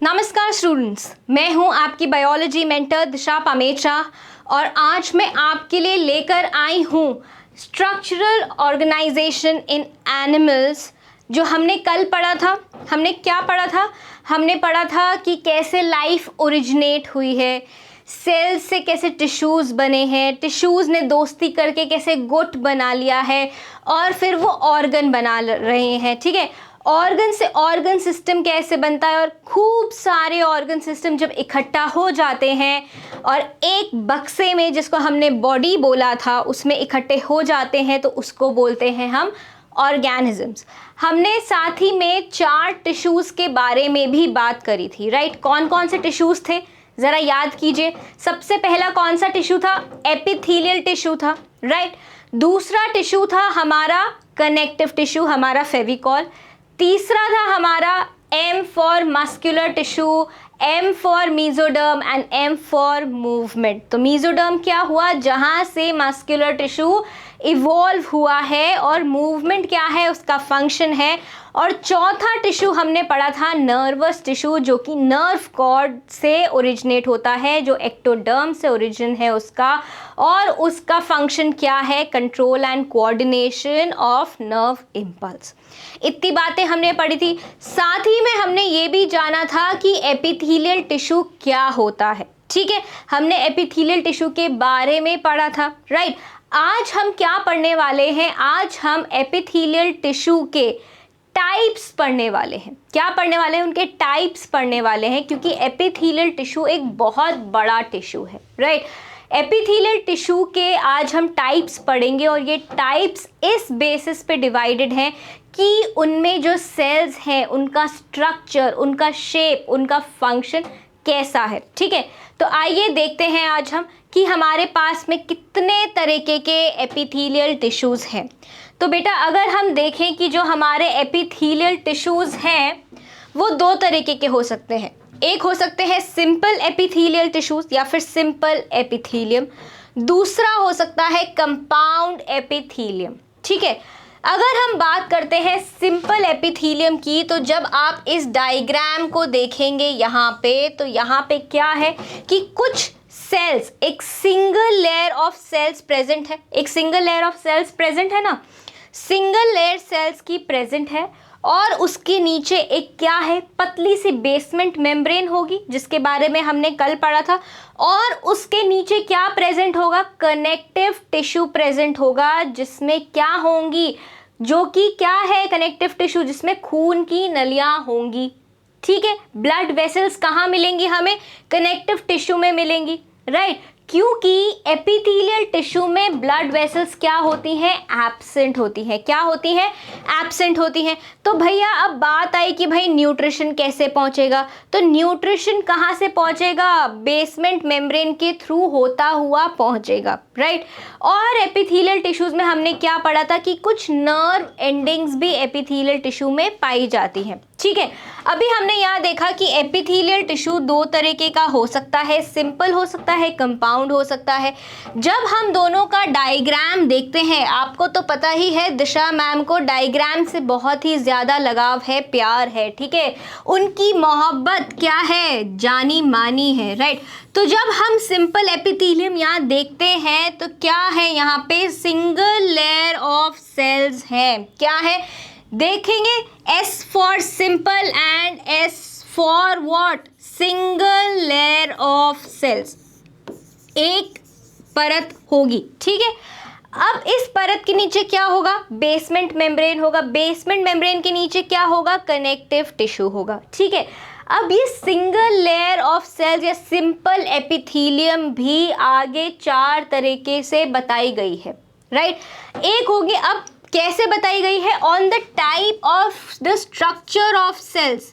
नमस्कार स्टूडेंट्स, मैं हूं आपकी बायोलॉजी मेंटर दिशा पामेचा और आज मैं आपके लिए लेकर आई हूं स्ट्रक्चरल ऑर्गेनाइजेशन इन एनिमल्स। जो हमने कल पढ़ा था, हमने क्या पढ़ा था? हमने पढ़ा था कि कैसे लाइफ ओरिजिनेट हुई है, सेल्स से कैसे टिश्यूज़ बने हैं, टिश्यूज़ ने दोस्ती करके कैसे गुट बना लिया है और फिर वो ऑर्गन बना रहे हैं। ठीक है, ऑर्गन से ऑर्गन सिस्टम कैसे बनता है और खूब सारे ऑर्गन सिस्टम जब इकट्ठा हो जाते हैं और एक बक्से में, जिसको हमने बॉडी बोला था, उसमें इकट्ठे हो जाते हैं तो उसको बोलते हैं हम ऑर्गेनिजम्स। हमने साथ ही में 4 टिश्यूज़ के बारे में भी बात करी थी, राइट? कौन कौन से टिश्यूज़ थे ज़रा याद कीजिए। सबसे पहला कौन सा टिश्यू था? एपिथेलियल टिश्यू था, राइट? दूसरा टिश्यू था हमारा कनेक्टिव टिश्यू, हमारा फेविकॉल। तीसरा था हमारा M for muscular tissue, M for mesoderm and M for movement. तो मीजोडर्म क्या हुआ? जहाँ से मस्कुलर टिश्यू इवॉल्व हुआ है, और मूवमेंट क्या है? उसका फंक्शन है। और चौथा टिश्यू हमने पढ़ा था नर्वस टिश्यू, जो कि नर्व कॉर्ड से ओरिजिनेट होता है, जो एक्टोडर्म से ओरिजिन है उसका, और उसका फंक्शन क्या है? Control and coordination of nerve impulse. इतनी बातें हमने पढ़ी थी। साथ ही में हमने ये भी जाना था कि एपिथेलियल टिश्यू क्या होता है। ठीक है, हमने एपिथेलियल टिश्यू के बारे में पढ़ा था, राइट? आज हम क्या पढ़ने वाले हैं? आज हम एपिथेलियल टिश्यू के टाइप्स पढ़ने वाले हैं। क्या पढ़ने वाले हैं? उनके टाइप्स पढ़ने वाले हैं, क्योंकि एपिथेलियल टिश्यू एक बहुत बड़ा टिश्यू है, राइट? एपिथेलियल टिश्यू के आज हम टाइप्स पढ़ेंगे और ये टाइप्स इस बेसिस पे डिवाइडेड हैं कि उनमें जो सेल्स हैं उनका स्ट्रक्चर, उनका शेप, उनका फंक्शन कैसा है। ठीक है, तो आइए देखते हैं आज हम कि हमारे पास में कितने तरीके के एपिथेलियल टिश्यूज़ हैं। तो बेटा अगर हम देखें कि जो हमारे एपिथेलियल टिश्यूज़ हैं वो 2 तरीके के हो सकते हैं। एक हो सकते हैं सिंपल एपिथेलियल टिश्यूज़ या फिर सिंपल एपिथेलियम। दूसरा हो सकता है कंपाउंड एपिथेलियम। ठीक है, अगर हम बात करते हैं सिंपल एपिथेलियम की, तो जब आप इस डायग्राम को देखेंगे यहाँ पे, तो यहाँ पे क्या है कि कुछ सेल्स, एक single layer of cells present है। एक single layer of cells present है ना, सिंगल लेयर सेल्स की प्रेजेंट है, और उसके नीचे एक क्या है? पतली सी बेसमेंट मेम्ब्रेन होगी, जिसके बारे में हमने कल पढ़ा था। और उसके नीचे क्या प्रेजेंट होगा? कनेक्टिव टिश्यू प्रेजेंट होगा, जिसमें क्या होंगी? जो कि क्या है? कनेक्टिव टिश्यू, जिसमें खून की नलियां होंगी। ठीक है, ब्लड वेसल्स कहाँ मिलेंगी हमें? कनेक्टिव टिश्यू में मिलेंगी, राइट? क्योंकि एपिथेलियल टिश्यू में ब्लड वेसल्स क्या होती हैं? एब्सेंट होती हैं। क्या होती हैं? एब्सेंट होती हैं। तो भैया अब बात आई कि भाई न्यूट्रिशन कैसे पहुंचेगा? तो न्यूट्रिशन कहाँ से पहुंचेगा? बेसमेंट मेम्ब्रेन के थ्रू होता हुआ पहुंचेगा, राइट? और एपिथेलियल टिश्यूज में हमने क्या पढ़ा था कि कुछ नर्व एंडिंग्स भी एपिथेलियल टिश्यू में पाई जाती हैं। ठीक है, अभी हमने यहाँ देखा कि एपिथेलियल टिश्यू 2 तरीके का हो सकता है, सिंपल हो सकता है, कंपाउंड हो सकता है। जब हम दोनों का डायग्राम देखते हैं, आपको तो पता ही है दिशा मैम को डायग्राम से बहुत ही ज़्यादा लगाव है, प्यार है। ठीक है, उनकी मोहब्बत क्या है? जानी मानी है, राइट? तो जब हम सिंपल एपिथेलियम यहाँ देखते हैं तो क्या है? यहाँ पे सिंगल लेयर ऑफ सेल्स है। क्या है? देखेंगे, S for simple and S for what? Single layer of cells. एक परत होगी, ठीक है? अब इस परत के नीचे क्या होगा? बेसमेंट मेम्ब्रेन होगा। बेसमेंट मेम्ब्रेन के नीचे क्या होगा? कनेक्टिव टिश्यू होगा। ठीक है, अब ये सिंगल लेयर ऑफ सेल्स या सिंपल एपिथेलियम भी आगे 4 तरीके से बताई गई है, राइट? एक होगी, अब कैसे बताई गई है? On the type of the structure of cells.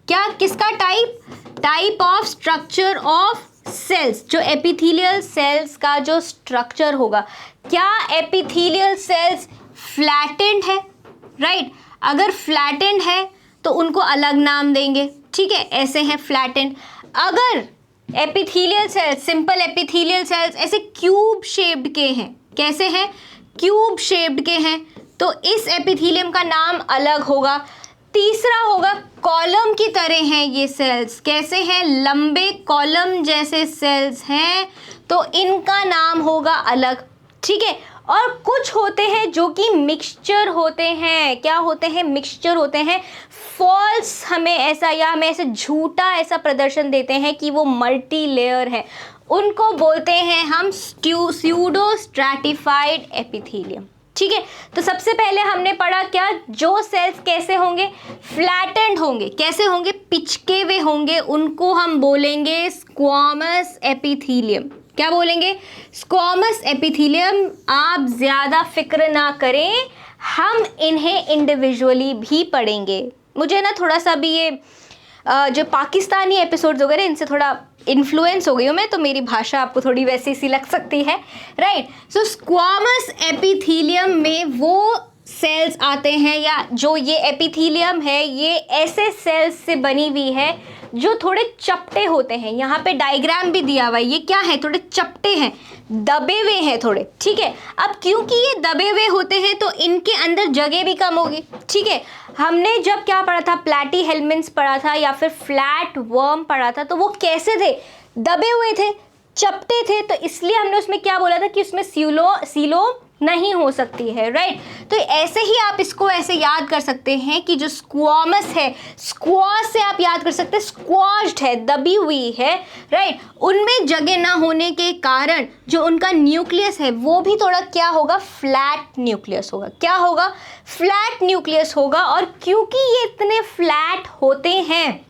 क्या? किसका type? Type of structure of cells, जो एपिथेलियल सेल्स का जो स्ट्रक्चर होगा। क्या एपिथेलियल सेल्स फ्लैटेंड है? राइट, अगर फ्लैटेंड है तो उनको अलग नाम देंगे। ठीक है, ऐसे हैं फ्लैटेंड। अगर epithelial cells, simple epithelial cells ऐसे क्यूब शेप्ड के हैं, कैसे हैं? क्यूब शेप्ड के हैं, तो इस एपिथेलियम का नाम अलग होगा। तीसरा होगा कॉलम की तरह हैं ये सेल्स। कैसे हैं? लंबे कॉलम जैसे सेल्स हैं, तो इनका नाम होगा अलग, ठीक है। और कुछ होते हैं जो कि मिक्सचर होते हैं। क्या होते हैं? मिक्सचर होते हैं। फॉल्स हमें ऐसा, या हमें ऐसे झूठा ऐसा प्रदर्शन देते हैं कि वो मल्टी लेयर है, उनको बोलते हैं हम स्यूडो स्ट्रैटिफाइड एपिथेलियम, ठीक है। तो सबसे पहले हमने पढ़ा क्या, जो सेल्स कैसे होंगे, फ्लैटेंड होंगे। कैसे होंगे? पिचके हुए होंगे, उनको हम बोलेंगे स्क्वामस एपिथेलियम। क्या बोलेंगे? Squamous epithelium. आप ज़्यादा फिक्र ना करें, हम इन्हें इंडिविजुअली भी पढ़ेंगे। मुझे ना थोड़ा सा भी ये जो पाकिस्तानी एपिसोड्स वगैरह इनसे थोड़ा इन्फ्लुएंस हो गई हूँ मैं, तो मेरी भाषा आपको थोड़ी वैसी सी लग सकती है, राइट। सो स्क्वामस एपिथेलियम में वो सेल्स आते हैं, या जो ये एपिथेलियम है ये ऐसे सेल्स से बनी हुई है जो थोड़े चपटे होते हैं। यहाँ पे डायग्राम भी दिया हुआ है, ये क्या है? थोड़े चपटे हैं, दबे हुए हैं थोड़े, ठीक है। अब क्योंकि ये दबे हुए होते हैं तो इनके अंदर जगह भी कम होगी, ठीक है। हमने जब क्या पढ़ा था, प्लैटीहेल्मिन्थ्स पढ़ा था या फिर फ्लैट वर्म पढ़ा था, तो वो कैसे थे? दबे हुए थे, चपटे थे, तो इसलिए हमने उसमें क्या बोला था कि उसमें सीलो नहीं हो सकती है, राइट। तो ऐसे ही आप इसको ऐसे याद कर सकते हैं कि जो स्क्वामस है, स्क्वाश से आप याद कर सकते हैं स्क्वाश्ड है, दबी हुई है, राइट। उनमें जगह ना होने के कारण जो उनका न्यूक्लियस है वो भी थोड़ा क्या होगा, फ्लैट न्यूक्लियस होगा। क्या होगा? फ्लैट न्यूक्लियस होगा। और क्योंकि ये इतने फ्लैट होते हैं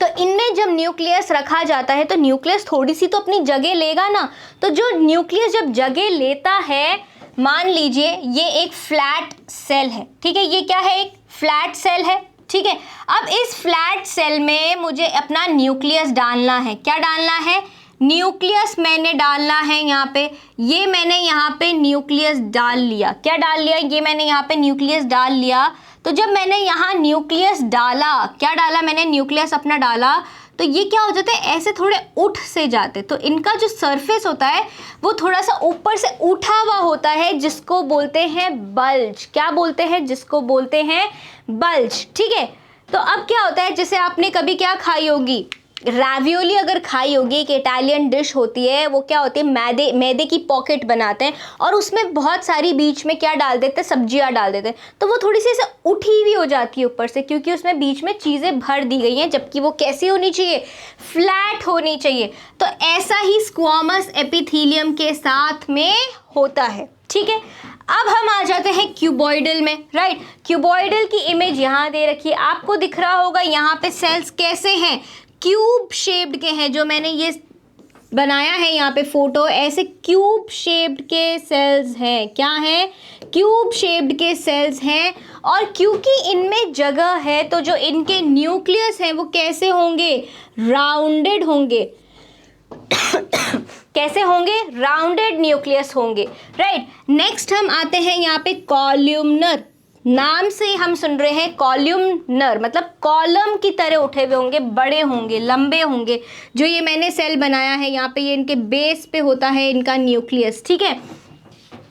तो इनमें जब न्यूक्लियस रखा जाता है तो न्यूक्लियस थोड़ी सी तो अपनी जगह लेगा ना। तो जो न्यूक्लियस जब जगह लेता है, मान लीजिए ये एक फ्लैट सेल है, ठीक है। ये क्या है? एक फ्लैट सेल है, ठीक है। अब इस फ्लैट सेल में मुझे अपना न्यूक्लियस डालना है। क्या डालना है? न्यूक्लियस मैंने डालना है यहाँ पे। ये मैंने यहाँ पे न्यूक्लियस डाल लिया। क्या डाल लिया? ये मैंने यहाँ पे न्यूक्लियस डाल लिया। तो जब मैंने यहाँ न्यूक्लियस डाला, क्या डाला मैंने? न्यूक्लियस अपना डाला, तो ये क्या हो जाते हैं? ऐसे थोड़े उठ से जाते। तो इनका जो सरफेस होता है वो थोड़ा सा ऊपर से उठा हुआ होता है, जिसको बोलते हैं बल्ज। क्या बोलते हैं? जिसको बोलते हैं बल्ज, ठीक है। तो अब क्या होता है, जैसे आपने कभी क्या खाई होगी, रावियोली अगर खाई होगी, एक इटालियन डिश होती है, वो क्या होती है, मैदे की पॉकेट बनाते हैं और उसमें बहुत सारी बीच में क्या डाल देते हैं, सब्जियां डाल देते हैं, तो वो थोड़ी सी ऐसे उठी हुई हो जाती है ऊपर से, क्योंकि उसमें बीच में चीज़ें भर दी गई हैं, जबकि वो कैसी होनी चाहिए, फ्लैट होनी चाहिए। तो ऐसा ही स्क्वामस एपिथेलियम के साथ में होता है, ठीक है। अब हम आ जाते हैं क्यूबॉइडल में, राइट। क्यूबॉइडल की इमेज यहाँ दे रखी है, आपको दिख रहा होगा यहाँ पे सेल्स कैसे हैं, क्यूब शेप्ड के हैं। जो मैंने ये बनाया है यहाँ पे फोटो, ऐसे क्यूब शेप्ड के सेल्स हैं। क्या है? क्यूब शेप्ड के सेल्स हैं। और क्योंकि इनमें जगह है तो जो इनके न्यूक्लियस हैं वो कैसे होंगे, राउंडेड होंगे। कैसे होंगे? राउंडेड न्यूक्लियस होंगे, राइट। नेक्स्ट हम आते हैं यहाँ पे कॉल्यूमनर। नाम से हम सुन रहे हैं कॉल्यूमनर, मतलब कॉलम की तरह उठे हुए होंगे, बड़े होंगे, लंबे होंगे। जो ये मैंने सेल बनाया है यहाँ पे, ये इनके बेस पे होता है इनका न्यूक्लियस, ठीक है।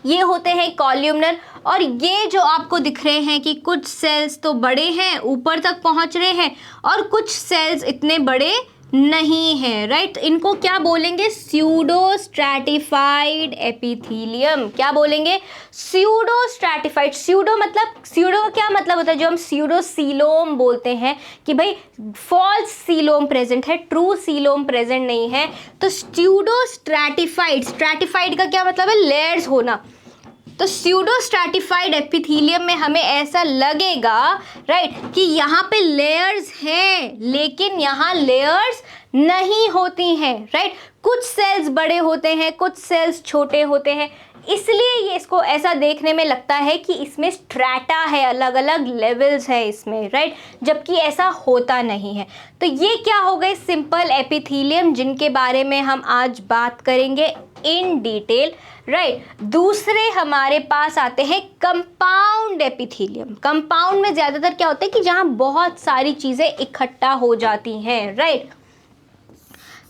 ये होते हैं कॉल्यूमनर। और ये जो आपको दिख रहे हैं कि कुछ सेल्स तो बड़े हैं, ऊपर तक पहुँच रहे हैं, और कुछ सेल्स इतने बड़े नहीं है, राइट। इनको क्या बोलेंगे? Pseudo stratified epithelium. क्या बोलेंगे? Pseudo stratified. स्यूडो मतलब, स्यूडो का क्या मतलब होता है? जो हम स्यूडो सीलोम बोलते हैं कि भाई फॉल्स सीलोम प्रेजेंट है, ट्रू सीलोम प्रेजेंट नहीं है। तो स्यूडो स्ट्रैटिफाइड, स्ट्रैटिफाइड का क्या मतलब है? लेयर्स होना। तो स्यूडो स्ट्रैटिफाइड एपिथेलियम में हमें ऐसा लगेगा, राइट, कि यहाँ पे लेयर्स हैं, लेकिन यहाँ लेयर्स नहीं होती हैं, राइट। कुछ सेल्स बड़े होते हैं, कुछ सेल्स छोटे होते हैं, इसलिए ये इसको ऐसा देखने में लगता है कि इसमें स्ट्रैटा है, अलग अलग लेवल्स है इसमें, राइट, जबकि ऐसा होता नहीं है। तो ये क्या हो गए? सिंपल एपिथेलियम, जिनके बारे में हम आज बात करेंगे इन डिटेल, राइट। दूसरे हमारे पास आते हैं कंपाउंड एपिथेलियम। कंपाउंड में ज़्यादातर क्या होता है कि जहाँ बहुत सारी चीज़ें इकट्ठा हो जाती हैं, राइट।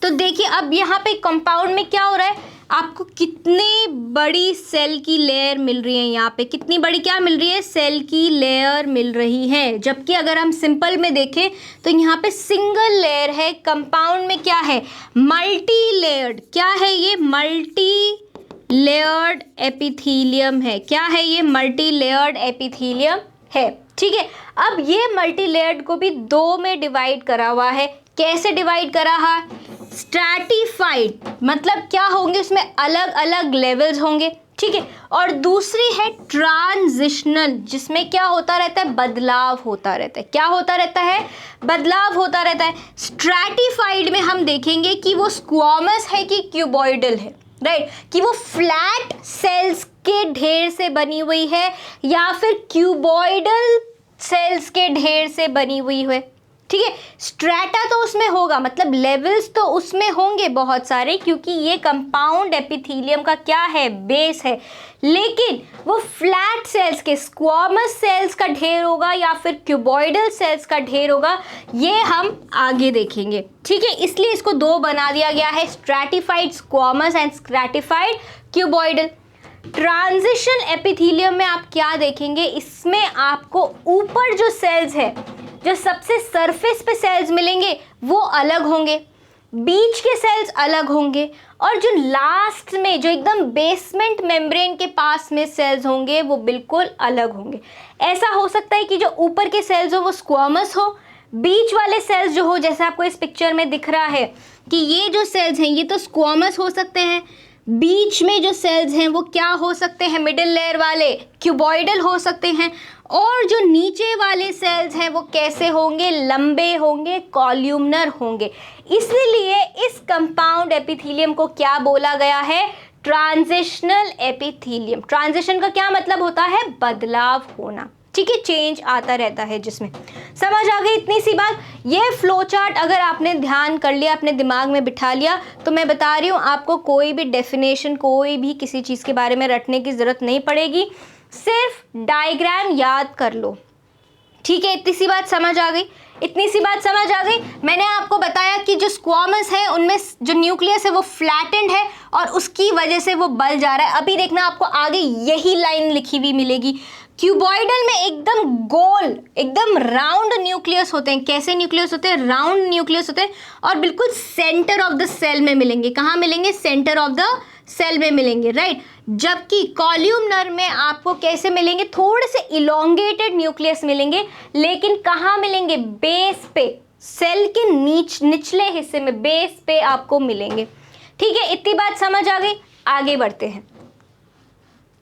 तो देखिए अब यहाँ पे कंपाउंड में क्या हो रहा है, आपको कितनी बड़ी सेल की लेयर मिल रही है, यहाँ पे कितनी बड़ी क्या मिल रही है, सेल की लेयर मिल रही है। जबकि अगर हम सिंपल में देखें तो यहाँ पे सिंगल लेयर है, कंपाउंड में क्या है, मल्टी लेयर्ड। क्या है ये, मल्टी लेयर्ड एपिथीलियम है। क्या है ये, मल्टी लेयर्ड एपिथीलियम है। ठीक है, अब ये मल्टी लेयर्ड को भी दो में डिवाइड करा हुआ है। कैसे डिवाइड करा है, स्ट्रैटिफाइड, मतलब क्या होंगे उसमें अलग अलग लेवल्स होंगे। ठीक है, और दूसरी है ट्रांजिशनल, जिसमें क्या होता रहता है, बदलाव होता रहता है। क्या होता रहता है, बदलाव होता रहता है। स्ट्रैटिफाइड में हम देखेंगे कि वो स्क्वामस है कि क्यूबॉइडल है, राइट, कि वो फ्लैट सेल्स के ढेर से बनी हुई है या फिर क्यूबॉइडल सेल्स के ढेर से बनी हुई है। ठीक है, स्ट्रैटा तो उसमें होगा, मतलब लेवल्स तो उसमें होंगे बहुत सारे, क्योंकि ये कंपाउंड एपिथेलियम का क्या है, बेस है। लेकिन वो फ्लैट सेल्स के, स्क्वामस सेल्स का ढेर होगा या फिर क्यूबॉइडल सेल्स का ढेर होगा, ये हम आगे देखेंगे। ठीक है, इसलिए इसको दो बना दिया गया है, stratified squamous and stratified cuboidal. Transition epithelium में आप क्या देखेंगे, इसमें आपको ऊपर जो सेल्स है, जो सबसे सरफेस पे सेल्स मिलेंगे वो अलग होंगे, बीच के सेल्स अलग होंगे, और जो लास्ट में, जो एकदम बेसमेंट मेम्ब्रेन के पास में सेल्स होंगे वो बिल्कुल अलग होंगे। ऐसा हो सकता है कि जो ऊपर के सेल्स हो वो स्क्वामस हो, बीच वाले सेल्स जो हो, जैसे आपको इस पिक्चर में दिख रहा है कि ये जो सेल्स हैं ये तो स्क्वामस हो सकते हैं, बीच में जो सेल्स हैं वो क्या हो सकते हैं, मिडिल लेयर वाले क्यूबॉइडल हो सकते हैं, और जो नीचे वाले सेल्स हैं वो कैसे होंगे, लंबे होंगे, कॉल्यूमनर होंगे। इसलिए इस कंपाउंड एपिथेलियम को क्या बोला गया है, ट्रांजिशनल एपिथेलियम। ट्रांजिशन का क्या मतलब होता है, बदलाव होना। ठीक है, चेंज आता रहता है जिसमें। समझ आ गई इतनी सी बात। ये फ्लो चार्ट अगर आपने ध्यान कर लिया, अपने दिमाग में बिठा लिया, तो मैं बता रही हूँ आपको कोई भी डेफिनेशन, कोई भी किसी चीज़ के बारे में रटने की ज़रूरत नहीं पड़ेगी, सिर्फ डायग्राम याद कर लो। ठीक है, इतनी सी बात समझ आ गई, इतनी सी बात समझ आ गई। मैंने आपको बताया कि जो स्क्वामस है उनमें जो न्यूक्लियस है वो फ्लैटेंड है और उसकी वजह से वो बल जा रहा है। अभी देखना आपको आगे यही लाइन लिखी हुई मिलेगी। क्यूबॉइडल में एकदम गोल, एकदम राउंड न्यूक्लियस होते हैं। कैसे न्यूक्लियस होते हैं, राउंड न्यूक्लियस होते हैं, और बिल्कुल सेंटर ऑफ द सेल में मिलेंगे। कहाँ मिलेंगे, सेंटर ऑफ द सेल में मिलेंगे, राइट। जबकि कॉल्यूमनर में आपको कैसे मिलेंगे, थोड़े से इलोंगेटेड न्यूक्लियस मिलेंगे, लेकिन कहाँ मिलेंगे, बेस पे, सेल के निचले हिस्से में, बेस पे आपको मिलेंगे। ठीक है, इतनी बात समझ आ गई। आगे बढ़ते हैं।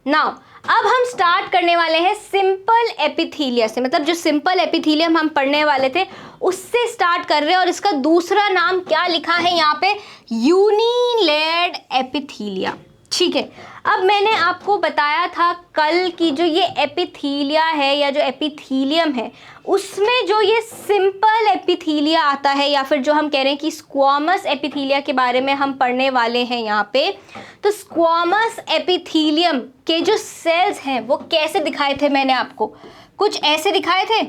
नाउ अब हम स्टार्ट करने वाले हैं सिंपल एपिथेलिया से, मतलब जो सिंपल एपिथेलियम हम पढ़ने वाले थे उससे स्टार्ट कर रहे हैं, और इसका दूसरा नाम क्या लिखा है यहाँ पे, यूनिलेयर्ड एपिथेलिया। ठीक है, अब मैंने आपको बताया था कल की जो ये एपिथेलिया है या जो एपिथेलियम है उसमें जो ये सिंपल एपिथेलिया आता है, या फिर जो हम कह रहे हैं कि स्क्वामस एपिथेलिया के बारे में हम पढ़ने वाले हैं यहाँ पे। तो स्क्वामस एपिथेलियम के जो सेल्स हैं वो कैसे दिखाए थे, मैंने आपको कुछ ऐसे दिखाए थे।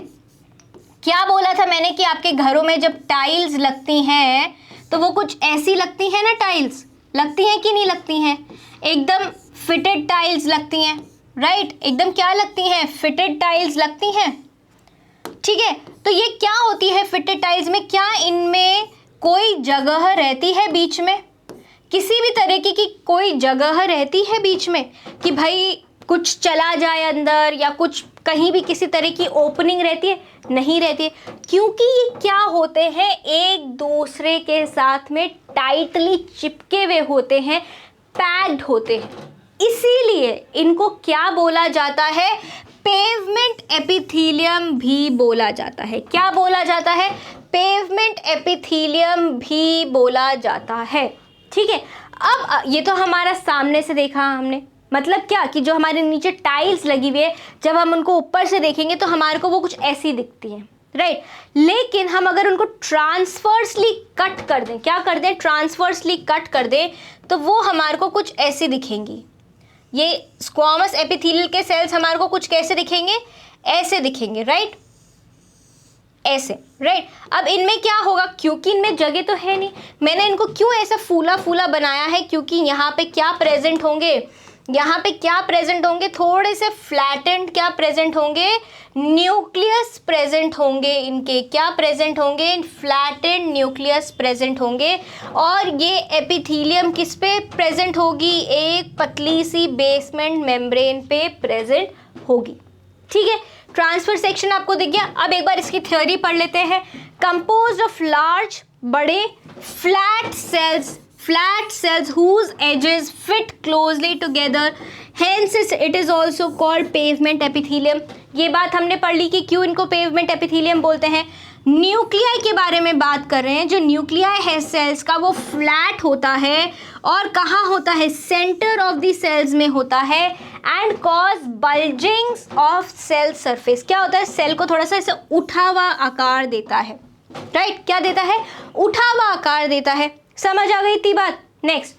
क्या बोला था मैंने कि आपके घरों में जब टाइल्स लगती हैं तो वो कुछ ऐसी लगती हैं ना, टाइल्स लगती हैं कि नहीं लगती हैं, एकदम फिटेड टाइल्स लगती हैं, राइट, एकदम क्या लगती हैं, फिटेड टाइल्स लगती हैं। ठीक है, तो ये क्या होती है फिटेड टाइल्स में, क्या इनमें कोई जगह रहती है बीच में, किसी भी तरीके की कोई जगह रहती है बीच में कि भाई कुछ चला जाए अंदर, या कुछ कहीं भी किसी तरह की ओपनिंग रहती है, नहीं रहती है, क्योंकि ये क्या होते हैं, एक दूसरे के साथ में टाइटली चिपके हुए होते हैं, पैक्ड होते हैं। इसीलिए इनको क्या बोला जाता है, पेवमेंट एपिथेलियम भी बोला जाता है। क्या बोला जाता है, पेवमेंट एपिथेलियम भी बोला जाता है। ठीक है, अब ये तो हमारा सामने से देखा हमने, मतलब क्या कि जो हमारे नीचे टाइल्स लगी हुई है, जब हम उनको ऊपर से देखेंगे तो हमारे को वो कुछ ऐसी दिखती हैं, राइट। लेकिन हम अगर उनको ट्रांसवर्सली कट कर दें, क्या कर दें, ट्रांसवर्सली कट कर दें, तो वो हमारे को कुछ ऐसी दिखेंगी। ये स्क्वामस एपिथेलियल के सेल्स हमारे को कुछ कैसे दिखेंगे, ऐसे दिखेंगे, राइट, ऐसे, राइट। अब इनमें क्या होगा, क्योंकि इनमें जगह तो है नहीं, मैंने इनको क्यों ऐसा फूला फूला बनाया है, क्योंकि यहाँ पे क्या प्रेजेंट होंगे, यहाँ पे क्या प्रेजेंट होंगे, थोड़े से फ्लैटेंड क्या प्रेजेंट होंगे, न्यूक्लियस प्रेजेंट होंगे, इनके क्या प्रेजेंट होंगे, फ्लैटेंड न्यूक्लियस प्रेजेंट होंगे। और ये एपिथेलियम किस पे प्रेजेंट होगी, एक पतली सी बेसमेंट मेम्ब्रेन पे प्रेजेंट होगी, ठीक है। ट्रांसफर सेक्शन आपको दिख गया। अब एक बार इसकी थ्योरी पढ़ लेते हैं। कंपोज्ड ऑफ लार्ज, बड़े flat cells whose edges fit closely together, hence it is also called pavement epithelium। ये बात हमने पढ़ ली कि क्यों इनको pavement epithelium बोलते हैं। न्यूक्लियाई के बारे में बात कर रहे हैं। जो न्यूक्लियाई है सेल्स का वो फ्लैट होता है और कहाँ होता है, सेंटर ऑफ द सेल्स में होता है, and cause bulgings of cell surface. क्या होता है, सेल को थोड़ा सा ऐसे उठा हुआ आकार देता है, राइट। क्या देता है, उठा हुआ आकार देता है। समझ आ गई इतनी बात। नेक्स्ट,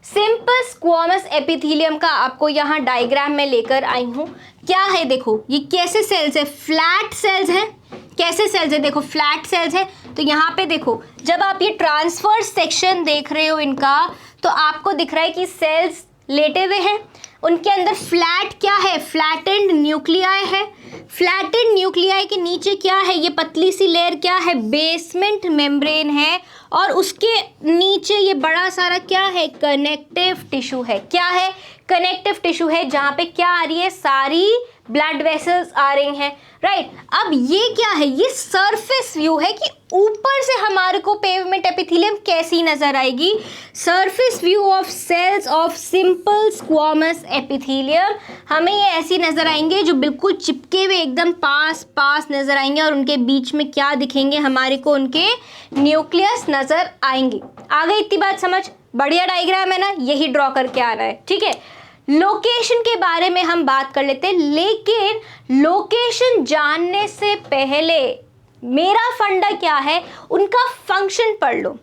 सिंपल स्क्वैमस एपिथेलियम का आपको यहाँ डायग्राम में लेकर आई हूँ। क्या है, देखो ये कैसे सेल्स है, फ्लैट सेल्स हैं। कैसे सेल्स है, देखो फ्लैट सेल्स है। तो यहाँ पे देखो, जब आप ये ट्रांसफर सेक्शन देख रहे हो इनका, तो आपको दिख रहा है कि सेल्स लेटे हुए हैं, उनके अंदर फ्लैट क्या है, फ्लैटेंड न्यूक्लियाई है। फ्लैटेंड न्यूक्लियाई के नीचे क्या है, ये पतली सी लेयर क्या है, बेसमेंट मेम्ब्रेन है, और उसके नीचे ये बड़ा सारा क्या है, कनेक्टिव टिश्यू है। क्या है, कनेक्टिव टिश्यू है, जहाँ पे क्या आ रही है, सारी ब्लड वेसल्स आ रही हैं, राइट। अब ये क्या है, ये सरफेस व्यू है कि ऊपर से हमारे को पेवमेंट एपिथेलियम कैसी नजर आएगी। Surface view of cells of simple squamous epithelium, हमें ये ऐसी नजर आएंगे जो बिल्कुल चिपके हुए एकदम पास पास नजर आएंगे, और उनके बीच में क्या दिखेंगे हमारे को, उनके न्यूक्लियस नजर आएंगे। आ गई इतनी बात समझ, बढ़िया डायग्राम है ना, यही ड्रॉ करके आना है, ठीक है। लोकेशन के बारे में हम बात कर लेते हैं, लेकिन लोकेशन जानने से पहले मेरा फंडा क्या है, उनका फंक्शन पढ़ लो।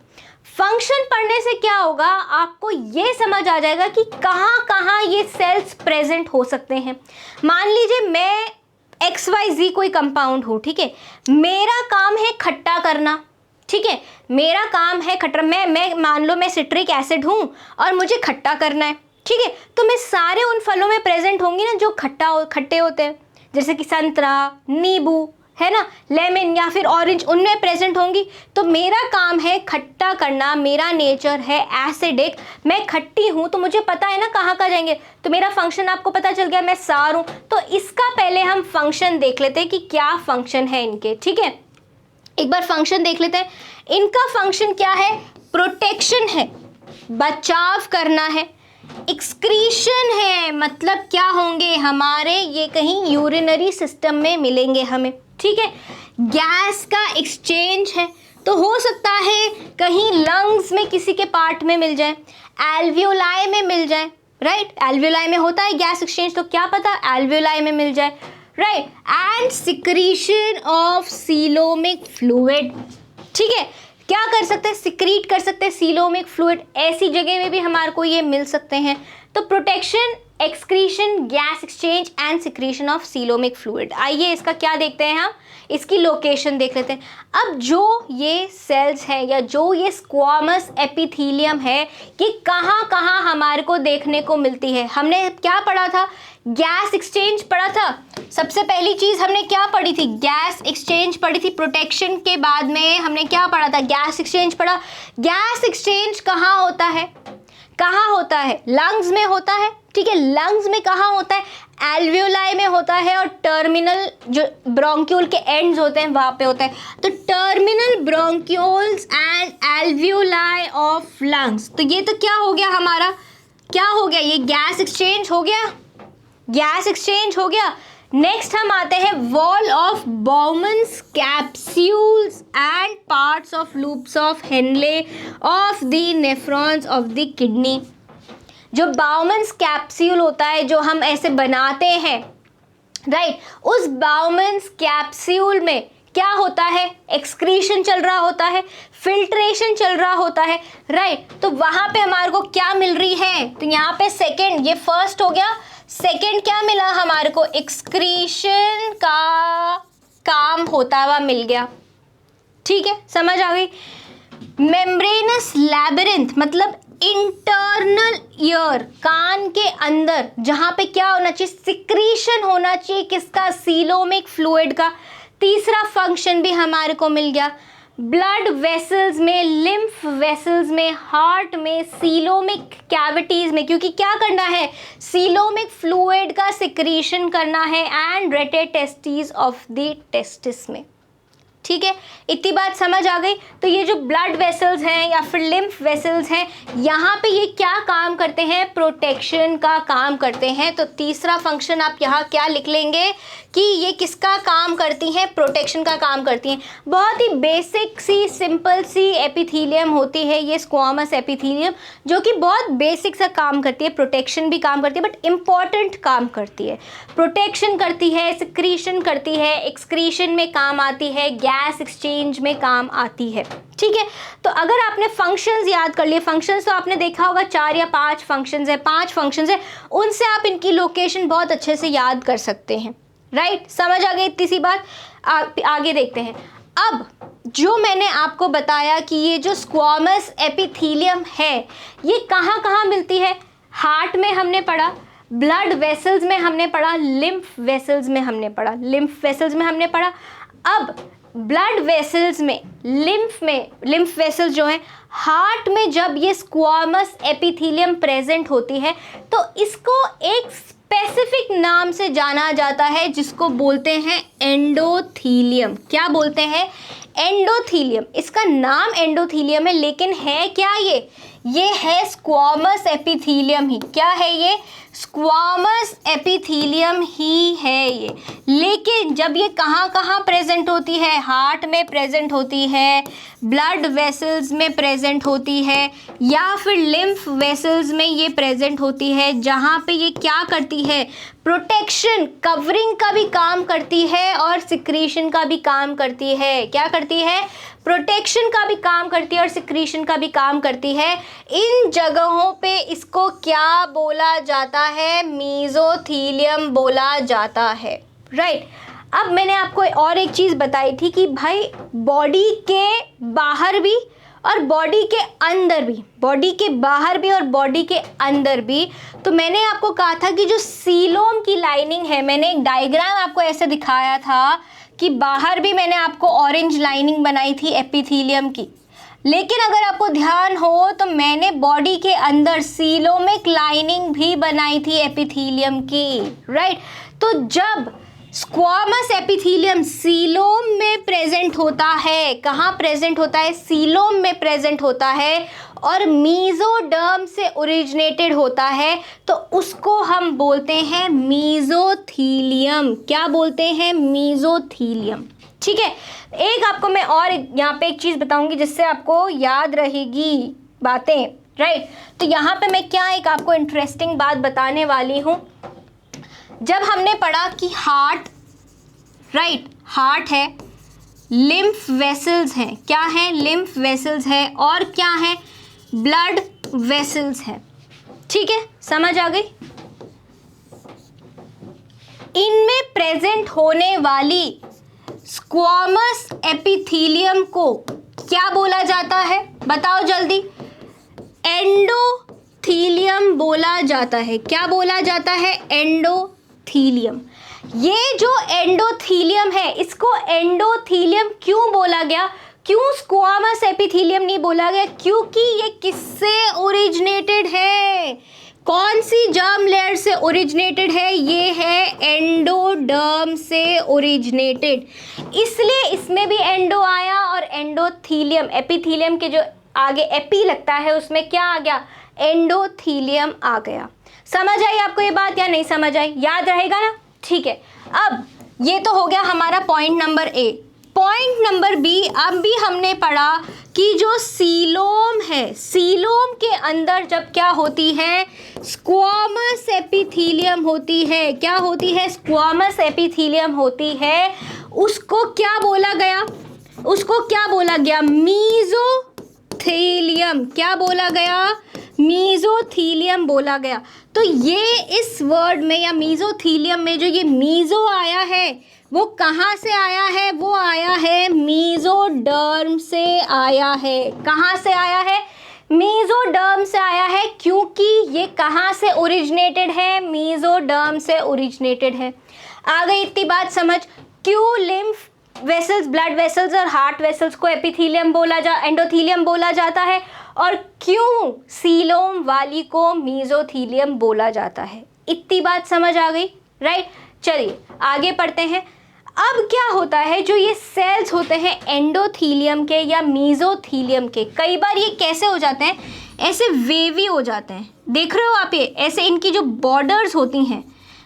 फंक्शन पढ़ने से क्या होगा, आपको ये समझ आ जाएगा कि कहाँ कहाँ ये सेल्स प्रेजेंट हो सकते हैं। मान लीजिए मैं XYZ कोई कंपाउंड हूँ, ठीक है, मेरा काम है खट्टा करना, ठीक है, मेरा काम है खट्टा, मैं मान लो मैं सिट्रिक एसिड हूँ और मुझे खट्टा करना है, ठीक है। तो मैं सारे उन फलों में प्रेजेंट होंगी ना जो खट्टे होते हैं, जैसे कि संतरा, नींबू है ना, लेमन या फिर ऑरेंज, उनमें प्रेजेंट होंगी। तो मेरा काम है खट्टा करना, मेरा नेचर है एसिडिक, मैं खट्टी हूँ, तो मुझे पता है ना कहाँ कहाँ जाएंगे। तो मेरा फंक्शन आपको पता चल गया, मैं सार हूँ। तो इसका पहले हम फंक्शन देख लेते हैं कि क्या फंक्शन है इनके, ठीक है। एक बार फंक्शन देख लेते हैं। इनका फंक्शन क्या है, प्रोटेक्शन है, बचाव करना है, एक्सक्रीशन है, मतलब क्या होंगे हमारे, ये कहीं यूरिनरी सिस्टम में मिलेंगे हमें, ठीक है। गैस का एक्सचेंज है, तो हो सकता है कहीं लंग्स में किसी के पार्ट में मिल जाए, एल्वियोलाई में मिल जाए, राइट। एल्वियोलाई में होता है गैस एक्सचेंज, तो क्या पता एल्वियोलाई में मिल जाए, right. And secretion of coelomic fluid, ठीक है। क्या कर सकते हैं, सिक्रीट कर सकते हैं सीलोमिक फ्लूइड, ऐसी जगह में भी हमारे को ये मिल सकते हैं। तो protection, excretion, gas exchange and secretion of coelomic fluid. आइए इसका क्या देखते हैं हम, इसकी लोकेशन देख लेते हैं। अब जो ये सेल्स हैं या जो ये स्क्वैमस एपिथेलियम है, ये कहाँ कहाँ हमारे को देखने को मिलती है। हमने क्या पढ़ा था, गैस एक्सचेंज पढ़ा था। सबसे पहली चीज हमने क्या पढ़ी थी, गैस एक्सचेंज पढ़ी थी। प्रोटेक्शन के बाद में हमने क्या पढ़ा था, गैस एक्सचेंज पढ़ा। गैस एक्सचेंज कहाँ होता है, कहाँ होता है, लंग्स में होता है, ठीक है। लंग्स में कहाँ होता है, एल्वियोलाई में होता है, और टर्मिनल जो ब्रोंक्यूल के एंड्स होते हैं वहाँ पे होता है। तो terminal bronchioles and alveoli of lungs, तो ये तो क्या हो गया हमारा, क्या हो गया, ये गैस एक्सचेंज हो गया, गैस एक्सचेंज हो गया। नेक्स्ट हम आते हैं wall of Bowman's capsules and parts of loops of Henle of the nephrons of the kidney. जो बाउमन्स कैप्सूल होता है जो हम ऐसे बनाते हैं, राइट, उस बाउमन्स कैप्सूल में क्या होता है, एक्सक्रीशन चल रहा होता है, फिल्ट्रेशन चल रहा होता है, राइट। तो वहाँ पे हमारे को क्या मिल रही है, तो यहाँ पे सेकेंड, ये फर्स्ट हो गया, सेकेंड क्या मिला हमारे को, एक्सक्रीशन का काम होता हुआ मिल गया। ठीक है, समझ आ गई। मेम्ब्रेनस लैबिरिंथ मतलब इंटरनल ईयर, कान के अंदर जहां पे क्या होना चाहिए, सिक्रीशन होना चाहिए किसका, सीलोमिक फ्लूइड का। तीसरा फंक्शन भी हमारे को मिल गया। ब्लड वेसल्स में, लिम्फ वेसल्स में, हार्ट में, सीलोमिक कैविटीज में, क्योंकि क्या करना है, सीलोमिक फ्लूइड का सिक्रीशन करना है, and rate testis of the testis में। ठीक है, इतनी बात समझ आ गई। तो ये जो ब्लड वेसल्स हैं या फिर लिम्फ वेसल्स हैं, यहाँ पे ये क्या काम करते हैं, प्रोटेक्शन का काम करते हैं। तो तीसरा फंक्शन आप यहाँ क्या लिख लेंगे कि ये किसका काम करती हैं, प्रोटेक्शन का काम करती हैं। बहुत ही बेसिक सी सिंपल सी एपिथीलियम होती है ये स्क्वामस एपिथीलियम, जो कि बहुत बेसिक सा काम करती है, प्रोटेक्शन भी काम करती है, बट इम्पॉर्टेंट काम करती है। प्रोटेक्शन करती है, सिक्रीशन करती है, एक्सक्रीशन में काम आती है, गैस एक्सचेंज में काम आती है। ठीक है, तो अगर आपने फंक्शंस याद कर लिए, फंक्शंस तो आपने देखा होगा 4 या 5 फंक्शंस है, 5 फंक्शंस है, उनसे आप इनकी लोकेशन बहुत अच्छे से याद कर सकते हैं। राइट, समझ आ गई इतनी सी बात। आगे देखते हैं। अब जो मैंने आपको बताया कि ये जो स्क्वामस एपिथीलियम है ये कहाँ कहाँ मिलती है, हार्ट में हमने पढ़ा, ब्लड वेसल्स में हमने पढ़ा, लिम्फ वेसल्स में हमने पढ़ा, लिम्फ वेसल्स में हमने पढ़ा। अब ब्लड वेसल्स में, लिम्फ वेसल्स जो हैं, हार्ट में जब ये स्क्वामस एपिथीलियम प्रेजेंट होती है तो इसको एक स्पेसिफिक नाम से जाना जाता है जिसको बोलते हैं एंडोथीलियम। क्या बोलते हैं, एंडोथीलियम। इसका नाम एंडोथीलियम है, लेकिन है क्या ये है स्क्वामस एपिथीलियम ही। क्या है ये, स्क्वामस एपिथीलियम ही है ये। लेकिन जब ये कहाँ कहाँ प्रेजेंट होती है, हार्ट में प्रेजेंट होती है, ब्लड वेसल्स में प्रेजेंट होती है, या फिर लिम्फ वेसल्स में ये प्रेजेंट होती है, जहाँ पे ये क्या करती है, प्रोटेक्शन, कवरिंग का भी काम करती है और सिक्रीशन का भी काम करती है। क्या करती है, प्रोटेक्शन का भी काम करती है और सिक्रीशन का भी काम करती है। इन जगहों पे इसको क्या बोला जाता है, मीजोथीलियम बोला जाता है। राइट, अब मैंने आपको और एक चीज़ बताई थी कि भाई बॉडी के बाहर भी और बॉडी के अंदर भी, बॉडी के बाहर भी और बॉडी के अंदर भी, तो मैंने आपको कहा था कि जो सीलोम की लाइनिंग है, मैंने एक डायग्राम आपको ऐसे दिखाया था कि बाहर भी मैंने आपको ऑरेंज लाइनिंग बनाई थी एपिथीलियम की, लेकिन अगर आपको ध्यान हो तो मैंने बॉडी के अंदर सीलोमिक लाइनिंग भी बनाई थी एपिथीलियम की। राइट, तो जब स्क्वामस एपिथीलियम सीलोम में प्रेजेंट होता है, कहाँ प्रेजेंट होता है, सीलोम में प्रेजेंट होता है, और मीजोडर्म से ओरिजिनेटेड होता है, तो उसको हम बोलते हैं मीजोथीलियम। क्या बोलते हैं, मीजोथीलियम। ठीक है, एक आपको मैं और यहाँ पे एक चीज़ बताऊंगी जिससे आपको याद रहेगी बातें। राइट, तो यहाँ पे मैं क्या एक आपको इंटरेस्टिंग बात बताने वाली हूँ। जब हमने पढ़ा कि हार्ट, राइट, हार्ट है, लिम्फ वेसल्स हैं, क्या है, लिम्फ वेसल्स है, और क्या है, ब्लड वेसल्स है। ठीक है, समझ आ गई। इनमें प्रेजेंट होने वाली स्क्वामस एपिथीलियम को क्या बोला जाता है, बताओ जल्दी, एंडोथीलियम बोला जाता है। क्या बोला जाता है, एंडोथीलियम। ये जो एंडोथीलियम है, इसको एंडोथीलियम क्यों बोला गया, क्यों स्क्वामस एपिथीलियम नहीं बोला गया, क्योंकि ये किससे ओरिजिनेटेड है, कौन सी जर्म लेयर से ओरिजिनेटेड है, ये है एंडोडर्म से ओरिजिनेटेड, इसलिए इसमें भी एंडो आया और एंडोथीलियम, एपिथीलियम के जो आगे एपी लगता है उसमें क्या आ गया, एंडोथीलियम आ गया। समझ आई आपको ये बात या नहीं समझ आई, याद रहेगा ना। ठीक है, अब ये तो हो गया हमारा point number A. Point number B, अब भी हमने पढ़ा कि जो सीलोम है, सीलोम के अंदर जब क्या होती है, स्क्वामस एपिथीलियम होती है। क्या होती है, स्क्वामस एपिथीलियम होती है। उसको क्या बोला गया, उसको क्या बोला गया, मीजोथीलियम। क्या बोला गया, मीजोथीलियम बोला गया। तो ये इस वर्ड में या मीजोथीलियम में जो ये मीजो आया है वो कहाँ से आया है, वो मेसोडर्म से आया है। कहाँ से आया है? मेसोडर्म से आया है, क्योंकि ये कहाँ से ओरिजिनेटेड है? मेसोडर्म से ओरिजिनेटेड है। आ गई इतनी बात समझ? क्यों लिम्फ वेसल्स, ब्लड वेसल्स और हार्ट वेसल्स को एंडोथीलियम बोला जाता है, और क्यों सीलोम वाली को मेसोथीलियम बोला जाता है? इतनी बात समझ आ गई, राइट? चलिए आगे पढ़ते हैं। अब क्या होता है, जो ये सेल्स होते हैं एंडोथीलियम के या मेसोथीलियम के, कई बार ये कैसे हो जाते हैं? ऐसे वेवी हो जाते हैं। देख रहे हो आप, ये ऐसे इनकी जो बॉर्डर्स होती हैं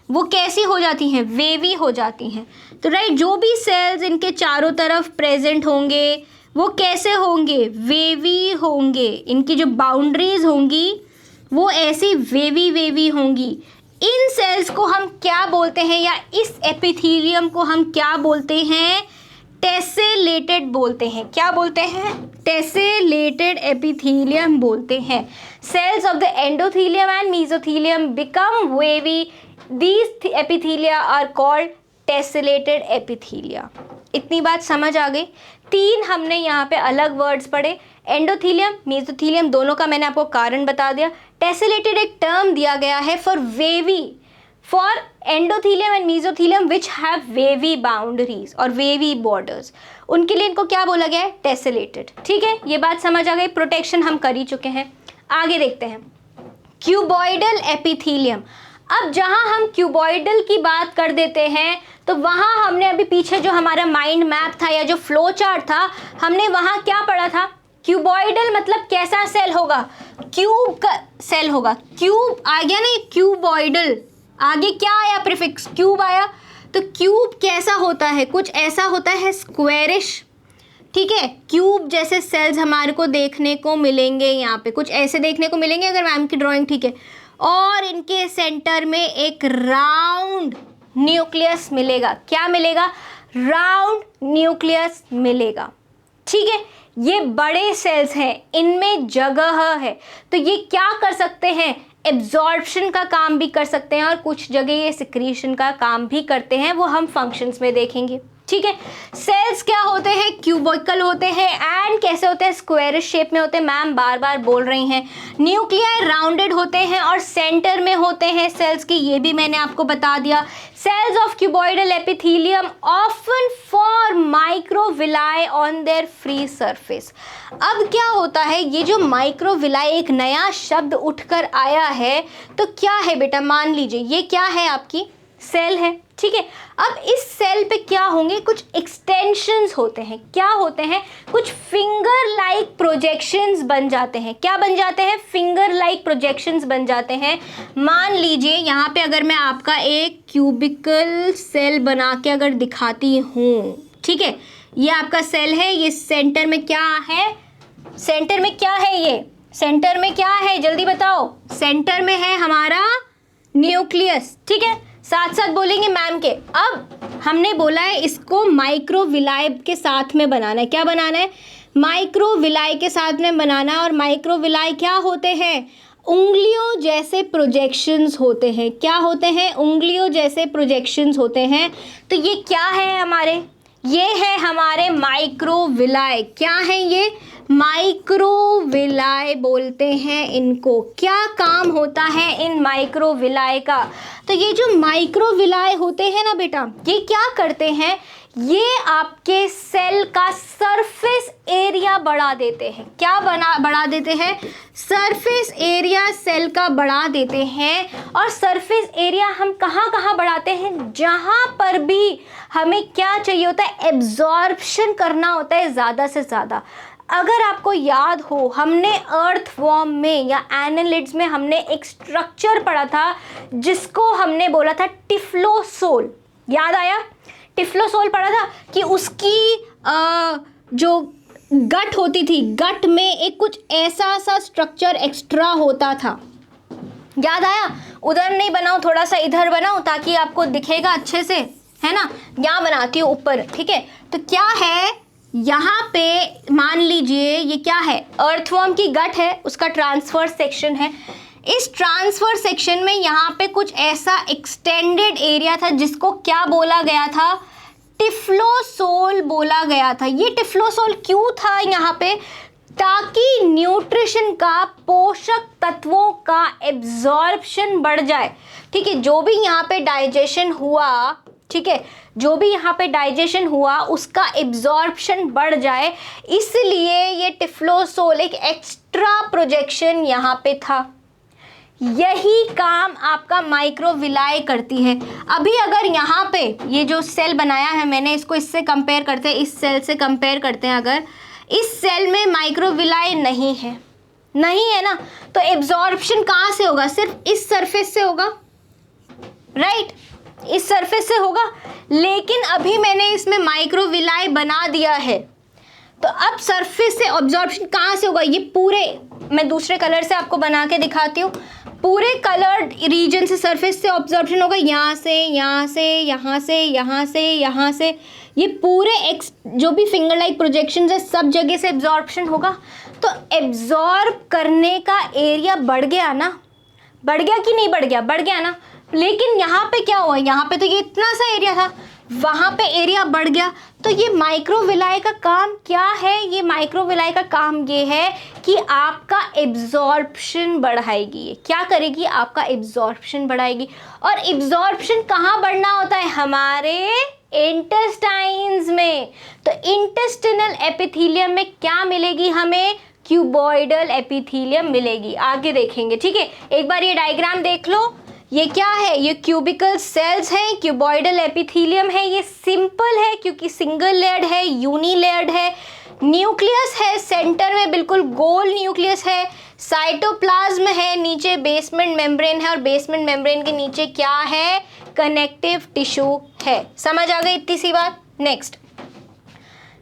वो कैसी हो जाती हैं? वेवी हो जाती हैं। तो राइट, जो भी सेल्स इनके चारों तरफ प्रेजेंट होंगे वो कैसे होंगे? वेवी होंगे। इनकी जो बाउंड्रीज होंगी वो ऐसी वेवी होंगी। इन सेल्स को हम क्या बोलते हैं, या इस एपिथेलियम को हम क्या बोलते हैं? टेसेलेटेड बोलते हैं। क्या बोलते हैं? टेसेलेटेड एपिथेलियम बोलते हैं। Cells of the endothelium and mesothelium become wavy. These epithelia are called tessellated epithelia. इतनी बात समझ आ गई? 3 हमने यहाँ पे अलग वर्ड्स पढ़े, एंडोथेलियम मेसोथेलियम, दोनों का मैंने आपको कारण बता दिया। टेसेलेटेड एक टर्म दिया गया है for wavy, for endothelium and mesothelium which have wavy boundaries और वेवी बॉर्डर्स, उनके लिए इनको क्या बोला गया है? टेसेलेटेड। ठीक है, ये बात समझ आ गई। प्रोटेक्शन हम कर ही चुके हैं। आगे देखते हैं क्यूबॉइडल एपिथेलियम। अब जहाँ हम क्यूबॉइडल की बात कर देते हैं तो वहाँ हमने अभी पीछे जो हमारा माइंड मैप था या जो फ्लो चार्ट था, हमने वहाँ क्या पढ़ा था? क्यूबॉइडल मतलब कैसा सेल होगा? क्यूब का सेल होगा। क्यूब आ गया ना, क्यूबॉइडल, आगे क्या आया? प्रीफिक्स क्यूब आया। तो क्यूब कैसा होता है? कुछ ऐसा होता है स्क्वेरिश। ठीक है, क्यूब जैसे सेल्स हमारे को देखने को मिलेंगे, यहाँ पे कुछ ऐसे देखने को मिलेंगे अगर मैम की ड्राइंग ठीक है, और इनके सेंटर में एक राउंड न्यूक्लियस मिलेगा। क्या मिलेगा? राउंड न्यूक्लियस मिलेगा। ठीक है, ये बड़े सेल्स हैं, इनमें जगह है, तो ये क्या कर सकते हैं? एब्जॉर्प्शन का काम भी कर सकते हैं, और कुछ जगह ये सिक्रीशन का काम भी करते हैं, वो हम फंक्शंस में देखेंगे। ठीक है, सेल्स क्या होते हैं? क्यूबिकल होते हैं, एंड कैसे होते हैं? स्क्वायरिश शेप में होते हैं। मैम बार बार बोल रही हैं। न्यूक्लियाई राउंडेड होते हैं और सेंटर में होते हैं सेल्स की, ये भी मैंने आपको बता दिया। Cells of cuboidal epithelium often form microvilli on their free surface. अब क्या होता है, ये जो माइक्रोविलाई एक नया शब्द उठकर आया है, तो क्या है बेटा? मान लीजिए ये क्या है? आपकी सेल है। ठीक है, अब इस सेल पे क्या होंगे? कुछ एक्सटेंशंस होते हैं। क्या होते हैं? कुछ फिंगर लाइक प्रोजेक्शंस बन जाते हैं। क्या बन जाते हैं? फिंगर लाइक प्रोजेक्शंस बन जाते हैं। मान लीजिए यहाँ पे अगर मैं आपका एक क्यूबिकल सेल बना के अगर दिखाती हूँ, ठीक है, ये आपका सेल है, ये सेंटर में क्या है? सेंटर में क्या है? ये सेंटर में क्या है? जल्दी बताओ। सेंटर में है हमारा न्यूक्लियस। ठीक है, साथ साथ बोलेंगे मैम के। अब हमने बोला है इसको माइक्रोविलाई के साथ में बनाना है। क्या बनाना है? माइक्रोविलाई के साथ में बनाना है। और माइक्रोविलाई क्या होते हैं? उंगलियों जैसे प्रोजेक्शंस होते हैं। क्या होते हैं? उंगलियों जैसे प्रोजेक्शंस होते हैं। तो ये क्या है हमारे? ये है हमारे माइक्रोविलाई। क्या है ये? माइक्रोविलाई बोलते हैं इनको। क्या काम होता है इन माइक्रोविलाई का? तो ये जो माइक्रोविलाई होते हैं ना बेटा, ये क्या करते हैं? ये आपके सेल का सरफेस एरिया बढ़ा देते हैं। क्या बढ़ा देते हैं? सरफेस एरिया सेल का बढ़ा देते हैं। और सरफेस एरिया हम कहाँ कहाँ बढ़ाते हैं? जहाँ पर भी हमें क्या चाहिए होता है? एब्जॉर्प्शन करना होता है ज़्यादा से ज़्यादा। अगर आपको याद हो, हमने अर्थवॉर्म में या एनालिड्स में हमने एक स्ट्रक्चर पढ़ा था जिसको हमने बोला था टिफ्लोसोल। याद आया? टिफ्लोसोल पढ़ा था कि उसकी जो गट होती थी, गट में एक कुछ ऐसा सा स्ट्रक्चर एक्स्ट्रा होता था। याद आया? उधर नहीं बनाओ, थोड़ा सा इधर बनाओ ताकि आपको दिखेगा अच्छे से, है ना? यहाँ बनाती हूँ ऊपर। ठीक है, तो क्या है यहाँ पे? मान लीजिए ये क्या है? अर्थवॉर्म की गट है, उसका ट्रांसफर सेक्शन है। इस ट्रांसफर सेक्शन में यहाँ पे कुछ ऐसा एक्सटेंडेड एरिया था जिसको क्या बोला गया था? टिफ्लोसोल बोला गया था। ये टिफ्लोसोल क्यों था यहाँ पे? ताकि न्यूट्रिशन का, पोषक तत्वों का एब्जॉर्प्शन बढ़ जाए। ठीक है, जो भी यहाँ पे डाइजेशन हुआ, ठीक है, जो भी यहाँ पे डाइजेशन हुआ उसका एब्जॉर्प्शन बढ़ जाए, इसलिए ये टिफ्लोसोल एक एक्स्ट्रा प्रोजेक्शन यहाँ पे था। यही काम आपका माइक्रोविलाई करती है। अभी अगर यहाँ पे ये जो सेल बनाया है मैंने, इसको इससे कंपेयर करते हैं, इस सेल से कंपेयर करते हैं, अगर इस सेल में माइक्रोविलाई नहीं है, नहीं है ना, तो एब्जॉर्प्शन कहाँ से होगा? सिर्फ इस सरफेस से होगा, राइट, इस सरफेस से होगा। लेकिन अभी मैंने इसमें माइक्रोविलाई बना दिया है, तो अब सरफेस से एब्जॉर्प्शन कहाँ से होगा? ये पूरे, मैं दूसरे कलर से आपको बना के दिखाती हूँ, पूरे कलर्ड रीजन से सरफेस से एब्जॉर्प्शन होगा, यहाँ से, यहाँ से, यहाँ से, यहाँ से, यहाँ से, ये पूरे जो भी फिंगर लाइक प्रोजेक्शंस है सब जगह से एब्जॉर्प्शन होगा। तो एब्जॉर्ब करने का एरिया बढ़ गया ना, बढ़ गया कि नहीं बढ़ गया? बढ़ गया ना। लेकिन यहाँ पे क्या हुआ? यहाँ पे तो ये इतना सा एरिया था, वहाँ पे एरिया बढ़ गया। तो ये माइक्रोविलाई का काम क्या है? ये माइक्रोविलाई का काम ये है कि आपका एब्जॉर्प्शन बढ़ाएगी। ये क्या करेगी? आपका एब्जॉर्प्शन बढ़ाएगी। और एब्जॉर्प्शन कहाँ बढ़ना होता है? हमारे इंटेस्टाइन्स में। तो इंटेस्टिनल एपिथेलियम में क्या मिलेगी हमें? क्यूबॉइडल एपिथेलियम मिलेगी। आगे देखेंगे, ठीक है। एक बार ये डायग्राम देख लो। ये क्या है? ये क्यूबिकल सेल्स हैं, क्यूबॉइडल एपिथेलियम है। ये सिंपल है क्योंकि सिंगल लेयर्ड है, यूनी लेयर्ड है। न्यूक्लियस है सेंटर में, बिल्कुल गोल न्यूक्लियस है। साइटोप्लाज्म है, नीचे बेसमेंट मेम्ब्रेन है, और बेसमेंट मेम्ब्रेन के नीचे क्या है? कनेक्टिव टिश्यू है। समझ आ गई इतनी सी बात? Next,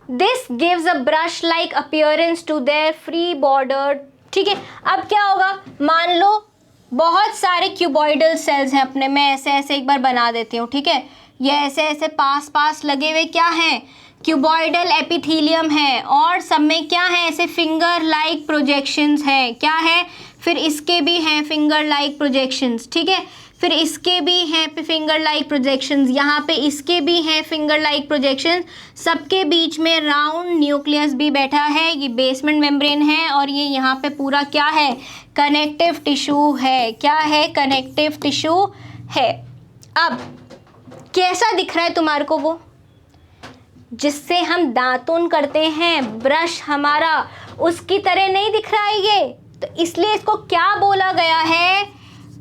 this gives a brush like appearance to their free border. ठीक है, अब क्या होगा? मान लो बहुत सारे क्यूबॉइडल सेल्स हैं अपने में, ऐसे ऐसे एक बार बना देती हूँ, ठीक है। ये ऐसे ऐसे पास पास लगे हुए क्या हैं? क्यूबॉइडल एपिथेलियम है, और सब में क्या है? ऐसे फिंगर लाइक प्रोजेक्शंस हैं। क्या है? फिर इसके भी हैं फिंगर लाइक प्रोजेक्शंस, ठीक है। फिर इसके भी हैं फिंगर लाइक प्रोजेक्शंस, यहाँ पे इसके भी हैं फिंगर लाइक प्रोजेक्शंस। सबके बीच में राउंड न्यूक्लियस भी बैठा है। ये बेसमेंट मेम्ब्रेन है, और ये यहाँ पे पूरा क्या है? कनेक्टिव टिश्यू है। क्या है? कनेक्टिव टिश्यू है। अब कैसा दिख रहा है तुम्हारे को? वो जिससे हम दातुन करते हैं, ब्रश हमारा, उसकी तरह नहीं दिख रहा है ये। तो इसलिए इसको क्या बोला गया है?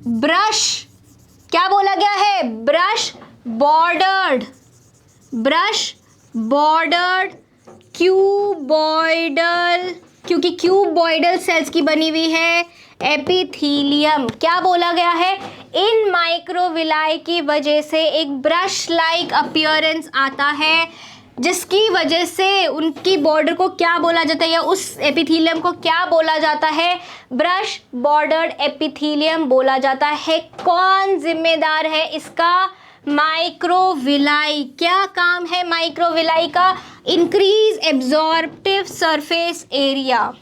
ब्रश। क्या बोला गया है? Brush bordered. Brush bordered cuboidal, क्योंकि क्यूबॉइडल सेल्स की बनी हुई है एपिथेलियम। क्या बोला गया है? इन माइक्रोविलाई की वजह से एक ब्रश लाइक अपीयरेंस आता है, जिसकी वजह से उनकी बॉर्डर को क्या बोला जाता है, या उस एपिथेलियम को क्या बोला जाता है? ब्रश बॉर्डर्ड एपिथेलियम बोला जाता है। कौन जिम्मेदार है इसका? माइक्रोविलाई। क्या काम है माइक्रोविलाई का? Increase absorptive surface area.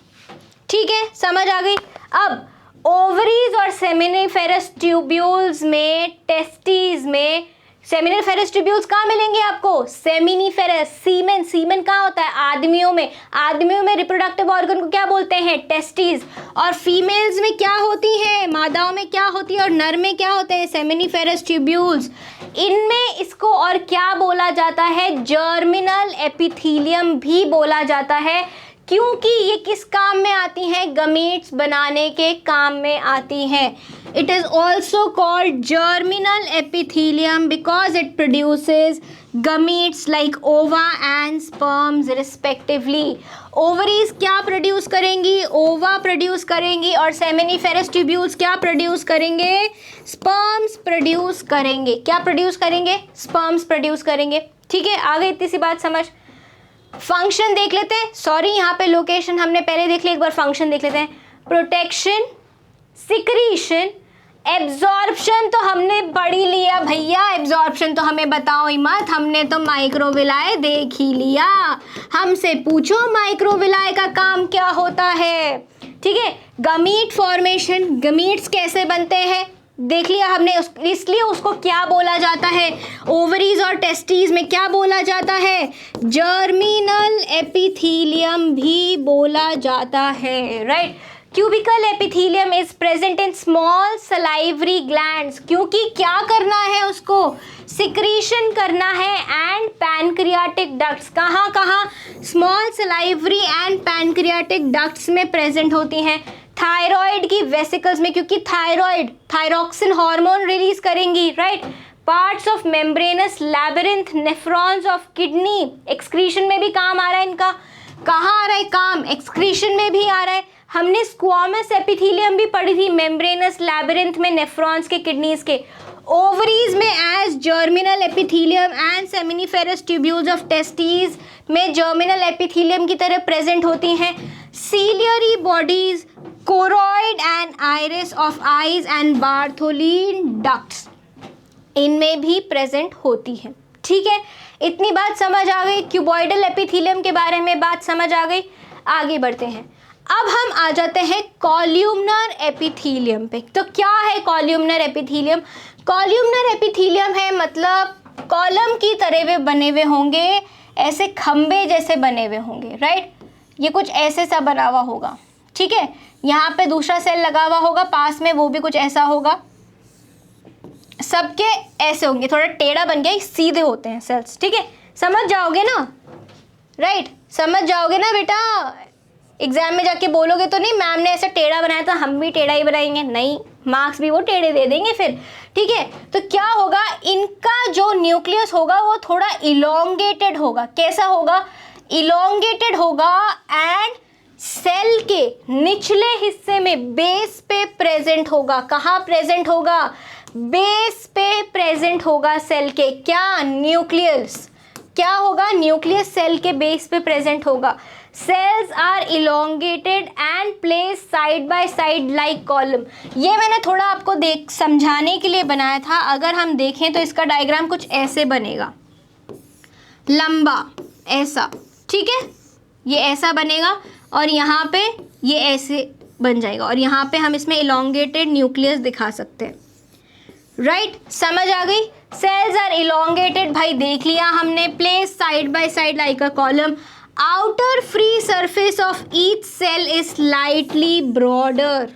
ठीक है, समझ आ गई? अब ओवरीज और सेमिनिफेरस ट्यूब्यूल्स में, टेस्टिस में, सेमिनिफेरस ट्यूब्यूल्स कहाँ मिलेंगे आपको? सेमिनिफेरस। सीमेन, सीमेन कहाँ होता है? आदमियों में। आदमियों में रिप्रोडक्टिव ऑर्गन को क्या बोलते हैं? टेस्टिस। और फीमेल्स में क्या होती है? मादाओं में क्या होती है? और नर में क्या होते हैं? Seminiferous tubules. इनमें इसको और क्या बोला जाता है? जर्मिनल एपिथेलियम भी बोला जाता है, क्योंकि ये किस काम में आती हैं? गमीट्स बनाने के काम में आती हैं। It is also called germinal epithelium because it produces gametes like ova and sperms respectively. Ovaries क्या प्रोड्यूस करेंगी? ओवा प्रोड्यूस करेंगी, और सेमिनिफेरस ट्यूब्यूल्स क्या प्रोड्यूस करेंगे? स्पर्म्स प्रोड्यूस करेंगे। क्या प्रोड्यूस करेंगे? स्पर्म्स प्रोड्यूस करेंगे। ठीक है, आ गई इतनी सी बात समझ? फंक्शन देख लेते हैं। सॉरी, यहाँ पे लोकेशन हमने पहले देख ली, एक बार फंक्शन देख लेते हैं। प्रोटेक्शन, सिक्रीशन, एब्जॉर्प्शन तो हमने पढ़ ही लिया भैया। एब्जॉर्प्शन तो हमें बताओ ही मत, हमने तो माइक्रोविलाई देख ही लिया। हमसे पूछो माइक्रोविलाई का काम क्या होता है। ठीक है, गमीट फॉर्मेशन। गमीट्स कैसे बनते हैं? देख लिया हमने इसलिए उसको क्या बोला जाता है, ओवरीज और टेस्टिस में क्या बोला जाता है, जर्मिनल एपिथीलियम भी बोला जाता है, right. Cubical epithelium is present in small salivary glands, क्योंकि क्या करना है उसको, सिक्रीशन करना है, एंड पैनक्रियाटिक डक्ट्स, कहाँ कहाँ, small salivary and pancreatic ducts में प्रेजेंट होती हैं। थायराइड की वेसिकल्स में, क्योंकि थायराइड थायरोक्सिन हार्मोन रिलीज करेंगी, right. Parts of membranes labyrinth, nephrons of kidney, excretion में भी काम आ रहा है इनका, कहाँ आ रहा है काम, एक्सक्रीशन में भी आ रहा है। हमने स्क्वामस एपिथीलियम भी पढ़ी थी, मेम्ब्रेनस लैबिरिंथ में, नेफ्रॉन्स के, किडनीज के। ओवरीज में as germinal epithelium and seminiferous tubules of testis में जर्मिनल एपिथीलियम की तरह प्रेजेंट होती हैं। Ciliary bodies, choroid and iris of eyes and Bartholin ducts इनमें भी प्रेजेंट होती है, ठीक है। इतनी बात समझ आ गई, क्यूबॉइडल एपिथीलियम के बारे में बात समझ आ गई। आगे बढ़ते हैं, अब हम आ जाते हैं कॉल्यूमनर एपिथीलियम पे। तो क्या है कॉल्यूमनर एपिथीलियम? कॉल्यूमनर एपिथीलियम है मतलब कॉलम की तरह वे बने हुए होंगे, ऐसे खंबे जैसे बने हुए होंगे, राइट। ये कुछ ऐसे सा बना हुआ होगा, ठीक है। यहाँ पे दूसरा सेल लगा हुआ होगा पास में, वो भी कुछ ऐसा होगा, सबके ऐसे होंगे, थोड़ा टेढ़ा बन गया, सीधे होते हैं सेल्स, ठीक है। समझ जाओगे ना, राइट, समझ जाओगे ना बेटा। एग्जाम में जाके बोलोगे तो नहीं मैम ने ऐसा टेढ़ा बनाया था, हम भी टेढ़ा ही बनाएंगे, नहीं, मार्क्स भी वो टेढ़े दे देंगे फिर, ठीक है। तो क्या होगा, इनका जो न्यूक्लियस होगा वो थोड़ा इलोंगेटेड होगा। कैसा होगा, इलोंगेटेड होगा, एंड सेल के निचले हिस्से में बेस पे प्रेजेंट होगा। कहाँ प्रेजेंट होगा, बेस पे प्रेजेंट होगा सेल के, क्या, न्यूक्लियस, क्या होगा, न्यूक्लियस सेल के बेस पे प्रेजेंट होगा। Cells are elongated and place side by side like column. ये मैंने थोड़ा आपको समझाने के लिए बनाया था। अगर हम देखें तो इसका डायग्राम कुछ ऐसे बनेगा, लंबा ऐसा, ठीक है, ये ऐसा बनेगा, और यहाँ पे ये ऐसे बन जाएगा, और यहाँ पे हम इसमें इलोंगेटेड न्यूक्लियस दिखा सकते हैं, राइट। समझ आ गई, सेल्स आर इलोंगेटेड, भाई देख लिया हमने, place side by side like a column. Outer free surface of each cell is slightly broader.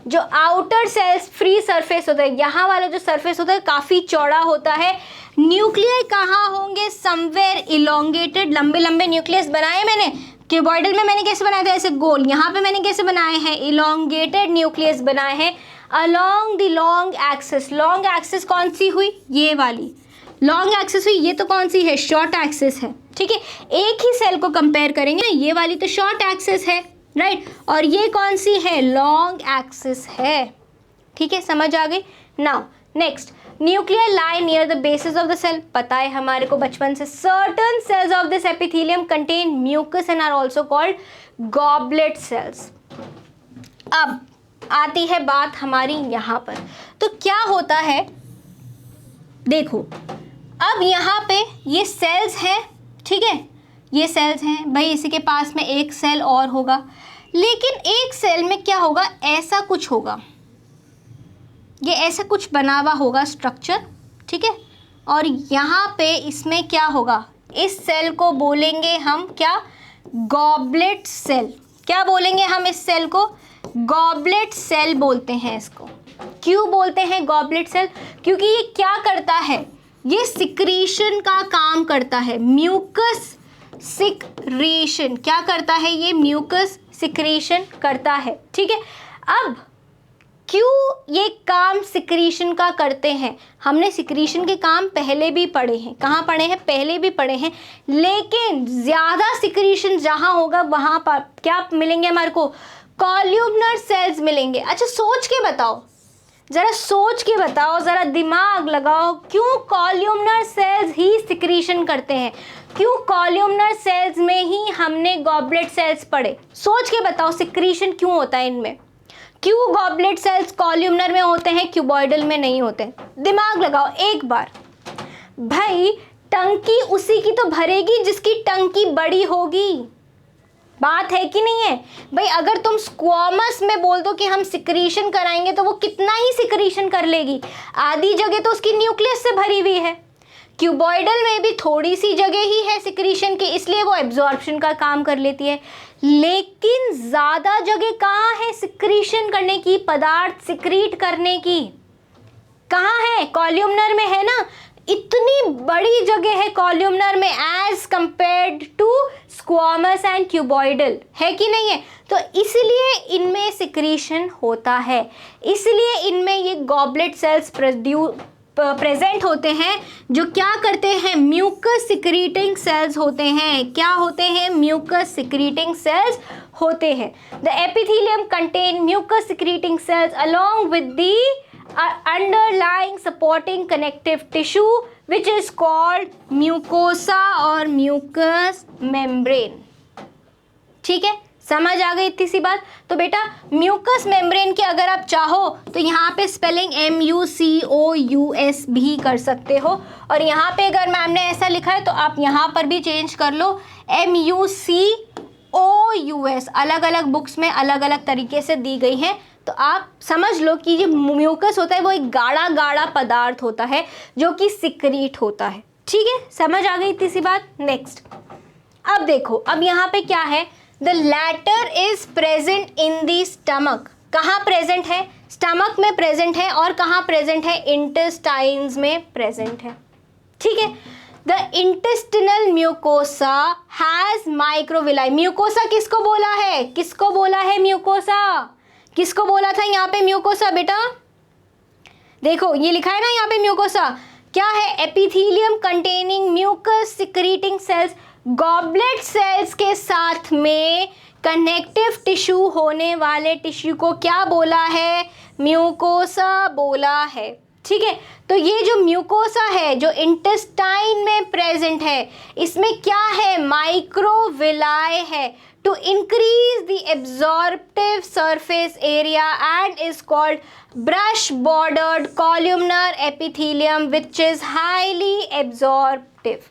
जो आउटर सेल्स फ्री सरफेस होता है, यहाँ वाला जो सरफेस होता है काफ़ी चौड़ा होता है। न्यूक्लियर कहाँ होंगे, समवेयर इलोंगेटेड, लंबे लंबे न्यूक्लियस बनाए मैंने। क्यूबॉइडल में मैंने कैसे बनाया था, ऐसे गोल, यहाँ पे मैंने कैसे बनाए हैं, इलोंगेटेड न्यूक्लियस बनाए हैं along the long axis. Long axis कौन सी हुई, ये वाली लॉन्ग एक्सिस हुई, ये तो कौन सी है, शॉर्ट एक्सिस है, ठीक है। एक ही सेल को कंपेयर करेंगे, ये वाली तो शॉर्ट एक्सिस है, राइट, और ये कौन सी है, लॉन्ग एक्सिस है, ठीक है। समझ आ गई। Now next, nuclear lie near the basis of the cell. पता है हमारे को बचपन से, certain cells of this epithelium contain mucus and are also called goblet cells. अब आती है बात हमारी यहाँ पर, तो क्या होता है, देखो अब यहाँ पे ये सेल्स हैं, ठीक है, ये सेल्स हैं भाई, इसी के पास में एक सेल और होगा, लेकिन एक सेल में क्या होगा, ऐसा कुछ होगा, ये ऐसा कुछ बना हुआ होगा स्ट्रक्चर, ठीक है। और यहाँ पे इसमें क्या होगा, इस सेल को बोलेंगे हम क्या, गॉबलेट सेल। क्या बोलेंगे हम इस सेल को, गॉबलेट सेल बोलते हैं इसको। क्यों बोलते हैं गॉबलेट सेल, क्योंकि ये क्या करता है, ये सिक्रीशन का काम करता है, म्यूकस सिक्रीशन। क्या करता है ये, म्यूकस सिक्रीशन करता है, ठीक है। अब क्यों ये काम सिक्रीशन का करते हैं, हमने सिक्रीशन के काम पहले भी पढ़े हैं, कहाँ पढ़े हैं, पहले भी पढ़े हैं, लेकिन ज़्यादा सिक्रीशन जहाँ होगा वहाँ पर क्या मिलेंगे हमारे को, कॉल्यूमनर सेल्स मिलेंगे। अच्छा सोच के बताओ, ज़रा सोच के बताओ, ज़रा दिमाग लगाओ, क्यों कॉल्यूमनर सेल्स ही सिक्रीशन करते हैं, क्यों कॉल्यूमनर सेल्स में ही हमने गॉबलेट सेल्स पढ़े, सोच के बताओ, सिक्रीशन क्यों होता है इनमें, क्यों गॉबलेट सेल्स कॉल्यूमनर में होते हैं, क्यूबॉइडल में नहीं होते, दिमाग लगाओ एक बार। भाई टंकी उसी की तो भरेगी जिसकी टंकी बड़ी होगी, बात है कि नहीं है भाई? अगर तुम स्क्वामस में बोल दो कि हम सिक्रीशन कराएंगे तो वो कितना ही सिक्रीशन कर लेगी, आधी जगह तो उसकी न्यूक्लियस से भरी हुई है। क्यूबॉइडल में भी थोड़ी सी जगह ही है सिक्रीशन की, इसलिए वो एब्जॉर्प्शन का काम कर लेती है। लेकिन ज़्यादा जगह कहाँ है सिक्रीशन करने की, पदार्थ सिक्रीट करने की? कहाँ है? कॉल्यूमनर में है ना। इतनी बड़ी जगह है कॉल्यूमनर में as compared to squamous and cuboidal, है कि नहीं है? तो इसलिए इनमें सिक्रीशन होता है, इसलिए इनमें ये गॉबलेट सेल्स प्रेजेंट होते हैं जो क्या करते हैं, म्यूकस सिक्रीटिंग सेल्स होते हैं। क्या होते हैं? म्यूकस सिक्रीटिंग सेल्स होते हैं। The epithelium contain mucus secreting cells along with the underlying supporting connective tissue which is called mucosa और mucous membrane। ठीक है, समझ आ गई इतनी सी बात? तो बेटा म्यूकस मेम्ब्रेन की अगर आप चाहो तो यहाँ पे स्पेलिंग MUCOUS भी कर सकते हो, और यहाँ पे अगर मैम ने ऐसा लिखा है तो आप यहाँ पर भी चेंज कर लो MUCOUS। अलग अलग बुक्स में अलग अलग तरीके से दी गई है, तो आप समझ लो कि ये म्यूकस होता है वो एक गाढ़ा गाढ़ा पदार्थ होता है जो कि सिक्रीट होता है। ठीक है, समझ आ गई इतनी सी बात? नेक्स्ट, अब देखो, अब यहाँ पे क्या है, the latter is present in the stomach. कहाँ प्रेजेंट है? स्टमक में प्रेजेंट है। और कहाँ प्रेजेंट है? इंटेस्टाइन्स में प्रेजेंट है। ठीक है, the intestinal mucosa has microvilli. Mucosa किसको बोला है? किसको बोला है म्यूकोसा? किसको बोला था यहाँ पे म्यूकोसा? बेटा देखो ये लिखा है ना यहाँ पे म्यूकोसा क्या है? Epithelium containing mucus secreting cells. Goblet cells के साथ में कनेक्टिव टिश्यू होने वाले टिश्यू को क्या बोला है? म्यूकोसा बोला है। ठीक है, तो ये जो म्यूकोसा है जो इंटेस्टाइन में प्रेजेंट है, इसमें क्या है? माइक्रोविलाई है to increase the absorptive surface area and is called brush bordered columnar epithelium which is highly absorptive।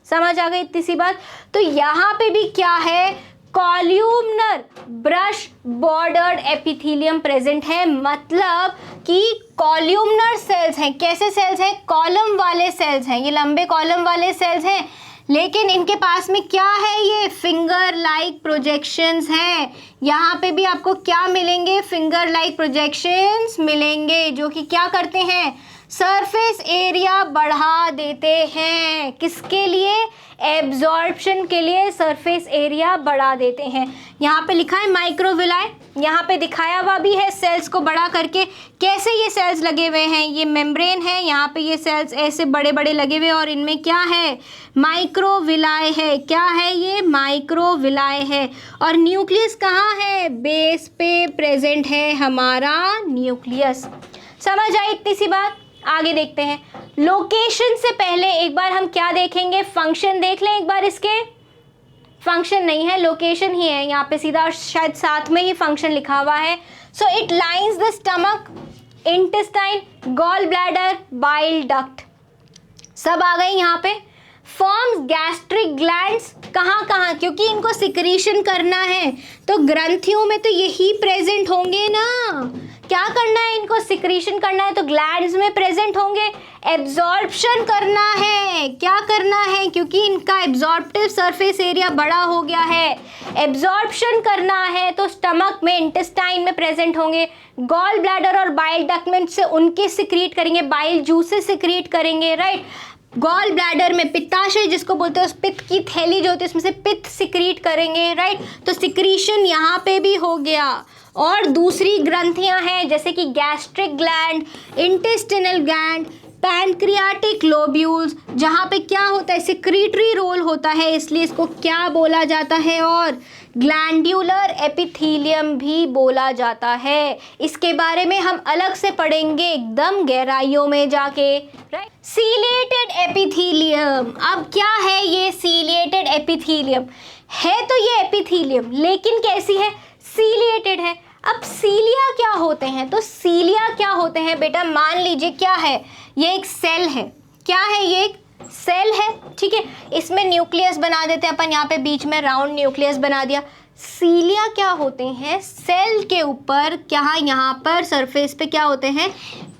समझ आ गई इतनी सी बात? तो यहाँ पे भी क्या है? Columnar brush bordered epithelium present है, मतलब कि कॉल्यूमनर सेल्स हैं। कैसे सेल्स हैं? कॉलम वाले सेल्स हैं, ये लंबे कॉलम वाले सेल्स हैं, लेकिन इनके पास में क्या है? ये फिंगर लाइक प्रोजेक्शंस हैं। यहाँ पे भी आपको क्या मिलेंगे? फिंगर लाइक प्रोजेक्शंस मिलेंगे, जो कि क्या करते हैं? सरफेस एरिया बढ़ा देते हैं। किसके लिए? एब्जॉर्प्शन के लिए सरफेस एरिया बढ़ा देते हैं। यहाँ पे लिखा है माइक्रोविलाई, यहाँ पे दिखाया हुआ भी है सेल्स को बड़ा करके। कैसे ये सेल्स लगे हुए हैं? ये मेम्ब्रेन है, यहाँ पे ये सेल्स ऐसे बड़े बड़े लगे हुए, और इनमें क्या है? माइक्रोविलाई है। क्या है ये? माइक्रोविलाई है। और न्यूक्लियस कहाँ है? बेस पे प्रेजेंट है हमारा न्यूक्लियस। समझ आई इतनी सी बात? आगे देखते हैं। लोकेशन से पहले एक बार हम क्या देखेंगे? फंक्शन देख लें एक बार। इसके फंक्शन नहीं है, लोकेशन ही है यहाँ पे, सीधा शायद साथ में ही फंक्शन लिखा हुआ है। So it lines the stomach, intestine, gall bladder, bile duct, सब आ गए यहाँ पे। फॉर्म्स गैस्ट्रिक ग्लैंड्स, कहाँ कहाँ? क्योंकि इनको सिक्रीशन करना है तो ग्रंथियों में तो यही प्रेजेंट होंगे ना। क्या करना है? इनको सिक्रीशन करना है तो ग्लैंड्स में प्रेजेंट होंगे। एब्जॉर्प्शन करना है, क्या करना है? क्योंकि इनका एब्जॉर्प्टिव सरफेस एरिया बड़ा हो गया है, एब्जॉर्प्शन करना है तो स्टमक में, इंटेस्टाइन में प्रेजेंट होंगे। गॉल ब्लैडर और बाइल डक्ट में से उनके सिक्रीट करेंगे, बाइल जूसेस सिक्रीट करेंगे, राइट। गॉल ब्लैडर में पित्ताशय जिसको बोलते हैं, उस पित्त की थैली जो होती है उसमें से पित्त सिक्रीट करेंगे, राइट। तो सिक्रीशन यहाँ पे भी हो गया। और दूसरी ग्रंथियां हैं जैसे कि gastric gland, intestinal gland, pancreatic lobules, जहाँ पे क्या होता है? सिक्रीटरी रोल होता है, इसलिए इसको क्या बोला जाता है? और ग्लैंड्यूलर एपिथेलियम भी बोला जाता है। इसके बारे में हम अलग से पढ़ेंगे एकदम गहराइयों में जाके, राइट। सीलिएटेड एपिथेलियम, अब क्या है ये सीलिएटेड एपिथेलियम? है तो ये एपिथेलियम, लेकिन कैसी है? सीलिएटेड है। अब सीलिया क्या होते हैं? तो सीलिया क्या होते हैं बेटा? मान लीजिए क्या है, ये एक सेल है। क्या है? ये एक सेल है, ठीक है, इसमें न्यूक्लियस बना देते हैं अपन, यहाँ पे बीच में राउंड न्यूक्लियस बना दिया। सीलिया क्या होते हैं, सेल के ऊपर क्या, यहाँ पर सरफेस पे क्या होते हैं,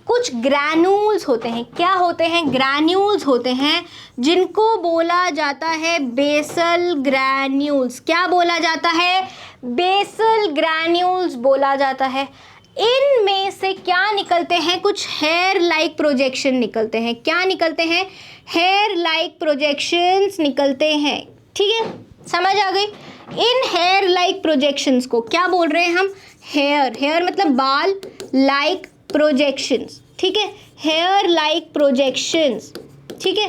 कुछ ग्रैन्यूल्स होते हैं। क्या होते हैं, ग्रैन्यूल्स होते हैं, जिनको बोला जाता है बेसल ग्रैन्यूल्स। क्या बोला जाता है, बेसल ग्रैन्यूल्स बोला जाता है। इनमें से क्या निकलते हैं, कुछ हेयर लाइक प्रोजेक्शन निकलते हैं। क्या निकलते हैं, हेयर लाइक प्रोजेक्शंस निकलते हैं, ठीक है, समझ आ गई। इन हेयर लाइक प्रोजेक्शंस को क्या बोल रहे हैं हम, हेयर मतलब बाल, लाइक प्रोजेक्शंस, ठीक है, हेयर लाइक प्रोजेक्शंस, ठीक है।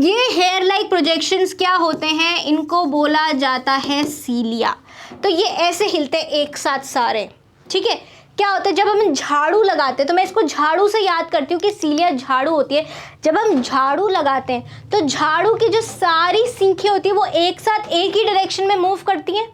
ये हेयर लाइक प्रोजेक्शंस क्या होते हैं, इनको बोला जाता है सीलिया। तो ये ऐसे हिलते एक साथ सारे, ठीक है। क्या होता है, जब हम झाड़ू लगाते हैं, तो मैं इसको झाड़ू से याद करती हूँ कि सीलिया झाड़ू होती है। जब हम झाड़ू लगाते हैं तो झाड़ू की जो सारी सीखें होती है वो एक साथ एक ही डायरेक्शन में मूव करती हैं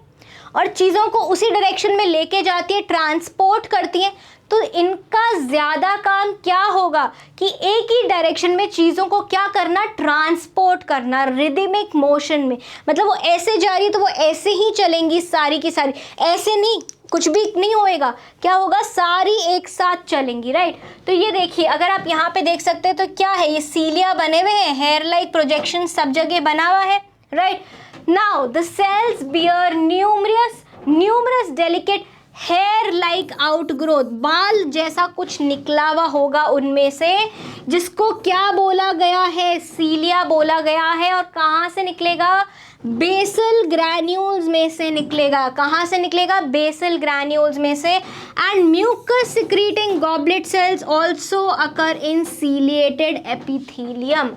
और चीज़ों को उसी डायरेक्शन में लेके जाती है, ट्रांसपोर्ट करती हैं। तो इनका ज़्यादा काम क्या होगा कि एक ही डायरेक्शन में चीज़ों को क्या करना, ट्रांसपोर्ट करना, रिदमिक मोशन में। मतलब वो ऐसे जा रही है तो वो ऐसे ही चलेंगी सारी की सारी, ऐसे नहीं, कुछ भी नहीं होएगा, क्या होगा, सारी एक साथ चलेंगी, राइट। तो ये देखिए, अगर आप यहाँ पे देख सकते हैं तो क्या है, ये सीलिया बने हुए हैं, हेयर लाइक प्रोजेक्शन सब जगह बना हुआ है, right. Now the cells bear numerous delicate hair like outgrowth, बाल जैसा कुछ निकला हुआ होगा उनमें से, जिसको क्या बोला गया है, सीलिया बोला गया है। और कहाँ से निकलेगा, बेसल ग्रैन्यूल्स में से निकलेगा। कहाँ से निकलेगा, बेसल ग्रैन्यूल्स में से। And mucus secreting goblet cells also occur in ciliated epithelium.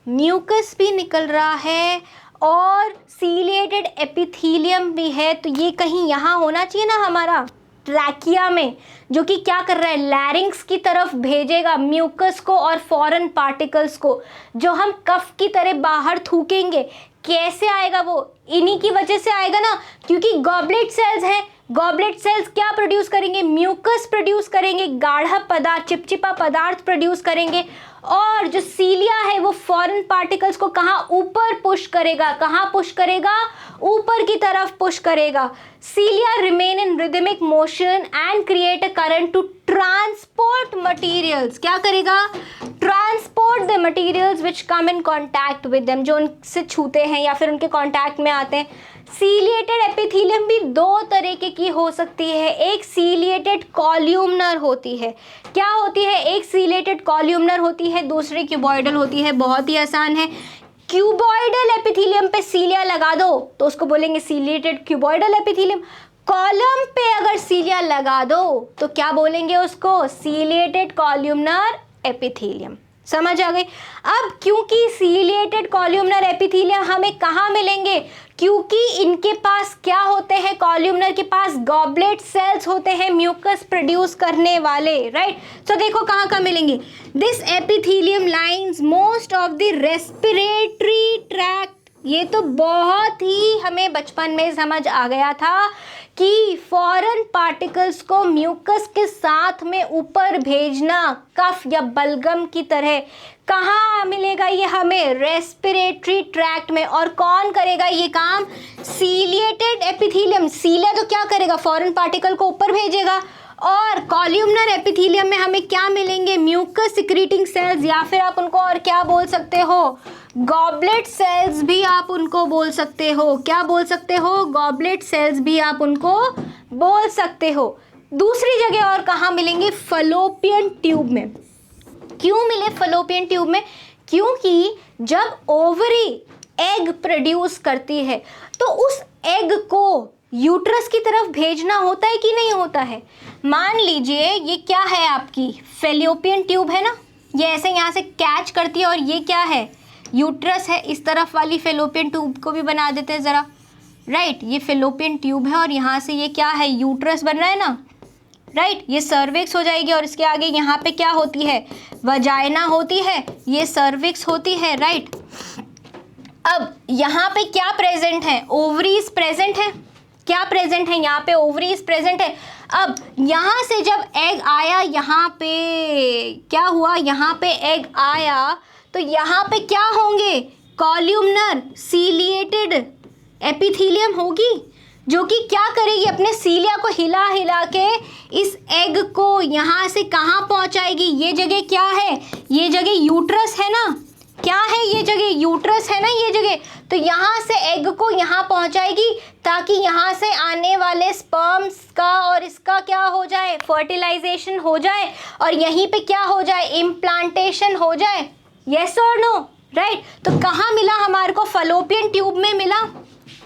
Mucus भी निकल रहा है और सीलिएटेड एपिथीलियम भी है। तो ये कहीं यहाँ होना चाहिए ना हमारा ट्रैकिया में, जो कि क्या कर रहा है, लैरिंग्स की तरफ भेजेगा म्यूकस को और फॉरेन पार्टिकल्स को, जो हम कफ की तरह बाहर थूकेंगे। कैसे आएगा वो, इन्हीं की वजह से आएगा ना, क्योंकि गॉबलेट सेल्स हैं। गॉबलेट सेल्स क्या प्रोड्यूस करेंगे, म्यूकस प्रोड्यूस करेंगे, गाढ़ा पदार्थ, चिपचिपा पदार्थ प्रोड्यूस करेंगे। और जो सीलिया है वो फॉरेन पार्टिकल्स को कहाँ, ऊपर पुश करेगा। कहाँ पुश करेगा, ऊपर की तरफ पुश करेगा। Cilia remain in rhythmic motion and create a current to transport materials. क्या करेगा, transport the materials which come in contact with them, जो उनसे छूते हैं या फिर उनके कॉन्टैक्ट में आते हैं। सीलिएटेड एपिथीलियम भी दो तरीके की हो सकती है। एक सीलिएटेड कॉल्यूमनर होती है। क्या होती है, एक सीलिएटेड कॉल्यूमनर होती है, दूसरी क्यूबॉइडल होती है। बहुत ही आसान है, क्यूबॉइडल एपिथीलियम पे सीलिया लगा दो तो उसको बोलेंगे सीलिएटेड क्यूबॉइडल एपिथीलियम। कॉलम पे अगर सीलिया लगा दो तो क्या बोलेंगे उसको, सीलिएटेड कॉल्यूमनर एपिथीलियम। समझ आ गई। अब क्योंकि सीलिएटेड कॉल्यूमनर एपिथीलियम हमें कहाँ मिलेंगे, क्योंकि इनके पास क्या होते हैं, कॉल्यूमनर के पास गॉबलेट सेल्स होते हैं म्यूकस प्रोड्यूस करने वाले, राइट। तो देखो कहाँ कहाँ मिलेंगे, this epithelium lines most of the respiratory tract. ये तो बहुत ही हमें बचपन में समझ आ गया था कि फॉरेन पार्टिकल्स को म्यूकस के साथ में ऊपर भेजना कफ या बलगम की तरह। कहाँ मिलेगा ये हमें, रेस्पिरेटरी ट्रैक्ट में। और कौन करेगा ये काम, सीलिएटेड एपिथीलियम। सीलिया तो क्या करेगा, फॉरेन पार्टिकल को ऊपर भेजेगा। और कॉल्यूमनर एपिथीलियम में हमें क्या मिलेंगे, म्यूकस सिक्रीटिंग सेल्स, या फिर आप उनको और क्या बोल सकते हो, गॉबलेट सेल्स भी आप उनको बोल सकते हो। क्या बोल सकते हो, गॉबलेट सेल्स भी आप उनको बोल सकते हो। दूसरी जगह और कहाँ मिलेंगे, फलोपियन ट्यूब में। क्यों मिले फलोपियन ट्यूब में, क्योंकि जब ओवरी एग प्रोड्यूस करती है तो उस एग को यूट्रस की तरफ भेजना होता है कि नहीं होता है। मान लीजिए ये क्या है, आपकी फलोपियन ट्यूब है ना, ये ऐसे यहाँ से कैच करती है, और ये क्या है, यूट्रस है। इस तरफ वाली फलोपियन ट्यूब को भी बना देते हैं ज़रा, राइट। ये फलोपियन ट्यूब है और यहाँ से ये क्या है, यूट्रस बन रहा है ना, राइट। ये सर्विक्स हो जाएगी और इसके आगे यहाँ पे क्या होती है, वजाइना होती है, ये सर्विक्स होती है, राइट। अब यहाँ पे क्या प्रेजेंट है, ओवरीज प्रेजेंट है। क्या प्रेजेंट है, यहाँ पे ओवरीज प्रेजेंट है। अब यहाँ से जब एग आया, यहाँ पे क्या हुआ, यहाँ पे एग आया तो यहाँ पे क्या होंगे, कॉल्यूमनर सीलिएटेड एपिथेलियम होगी, जो कि क्या करेगी, अपने सीलिया को हिला हिला के इस एग को यहाँ से कहाँ पहुँचाएगी। ये जगह क्या है, ये जगह यूट्रस है ना, क्या है ये जगह, यूट्रस है ना ये जगह। तो यहाँ से एग को यहाँ पहुँचाएगी ताकि यहाँ से आने वाले स्पर्म्स का और इसका क्या हो जाए, फर्टिलाइजेशन हो जाए, और यहीं पे क्या हो जाए, इम्प्लांटेशन हो जाए। यस और नो, राइट। तो कहाँ मिला हमारे को, फलोपियन ट्यूब में मिला,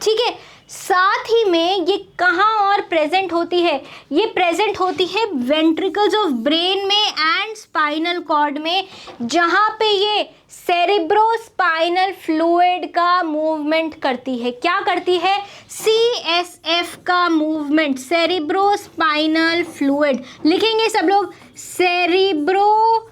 ठीक है। साथ ही में ये कहाँ और प्रेजेंट होती है, ये प्रेजेंट होती है वेंट्रिकल्स ऑफ ब्रेन में एंड स्पाइनल कॉर्ड में, जहाँ पे ये सेरेब्रोस्पाइनल फ्लूइड का मूवमेंट करती है। क्या करती है, CSF का मूवमेंट, सेरेब्रोस्पाइनल फ्लूइड। लिखेंगे सब लोग, सेरेब्रोस्पाइनल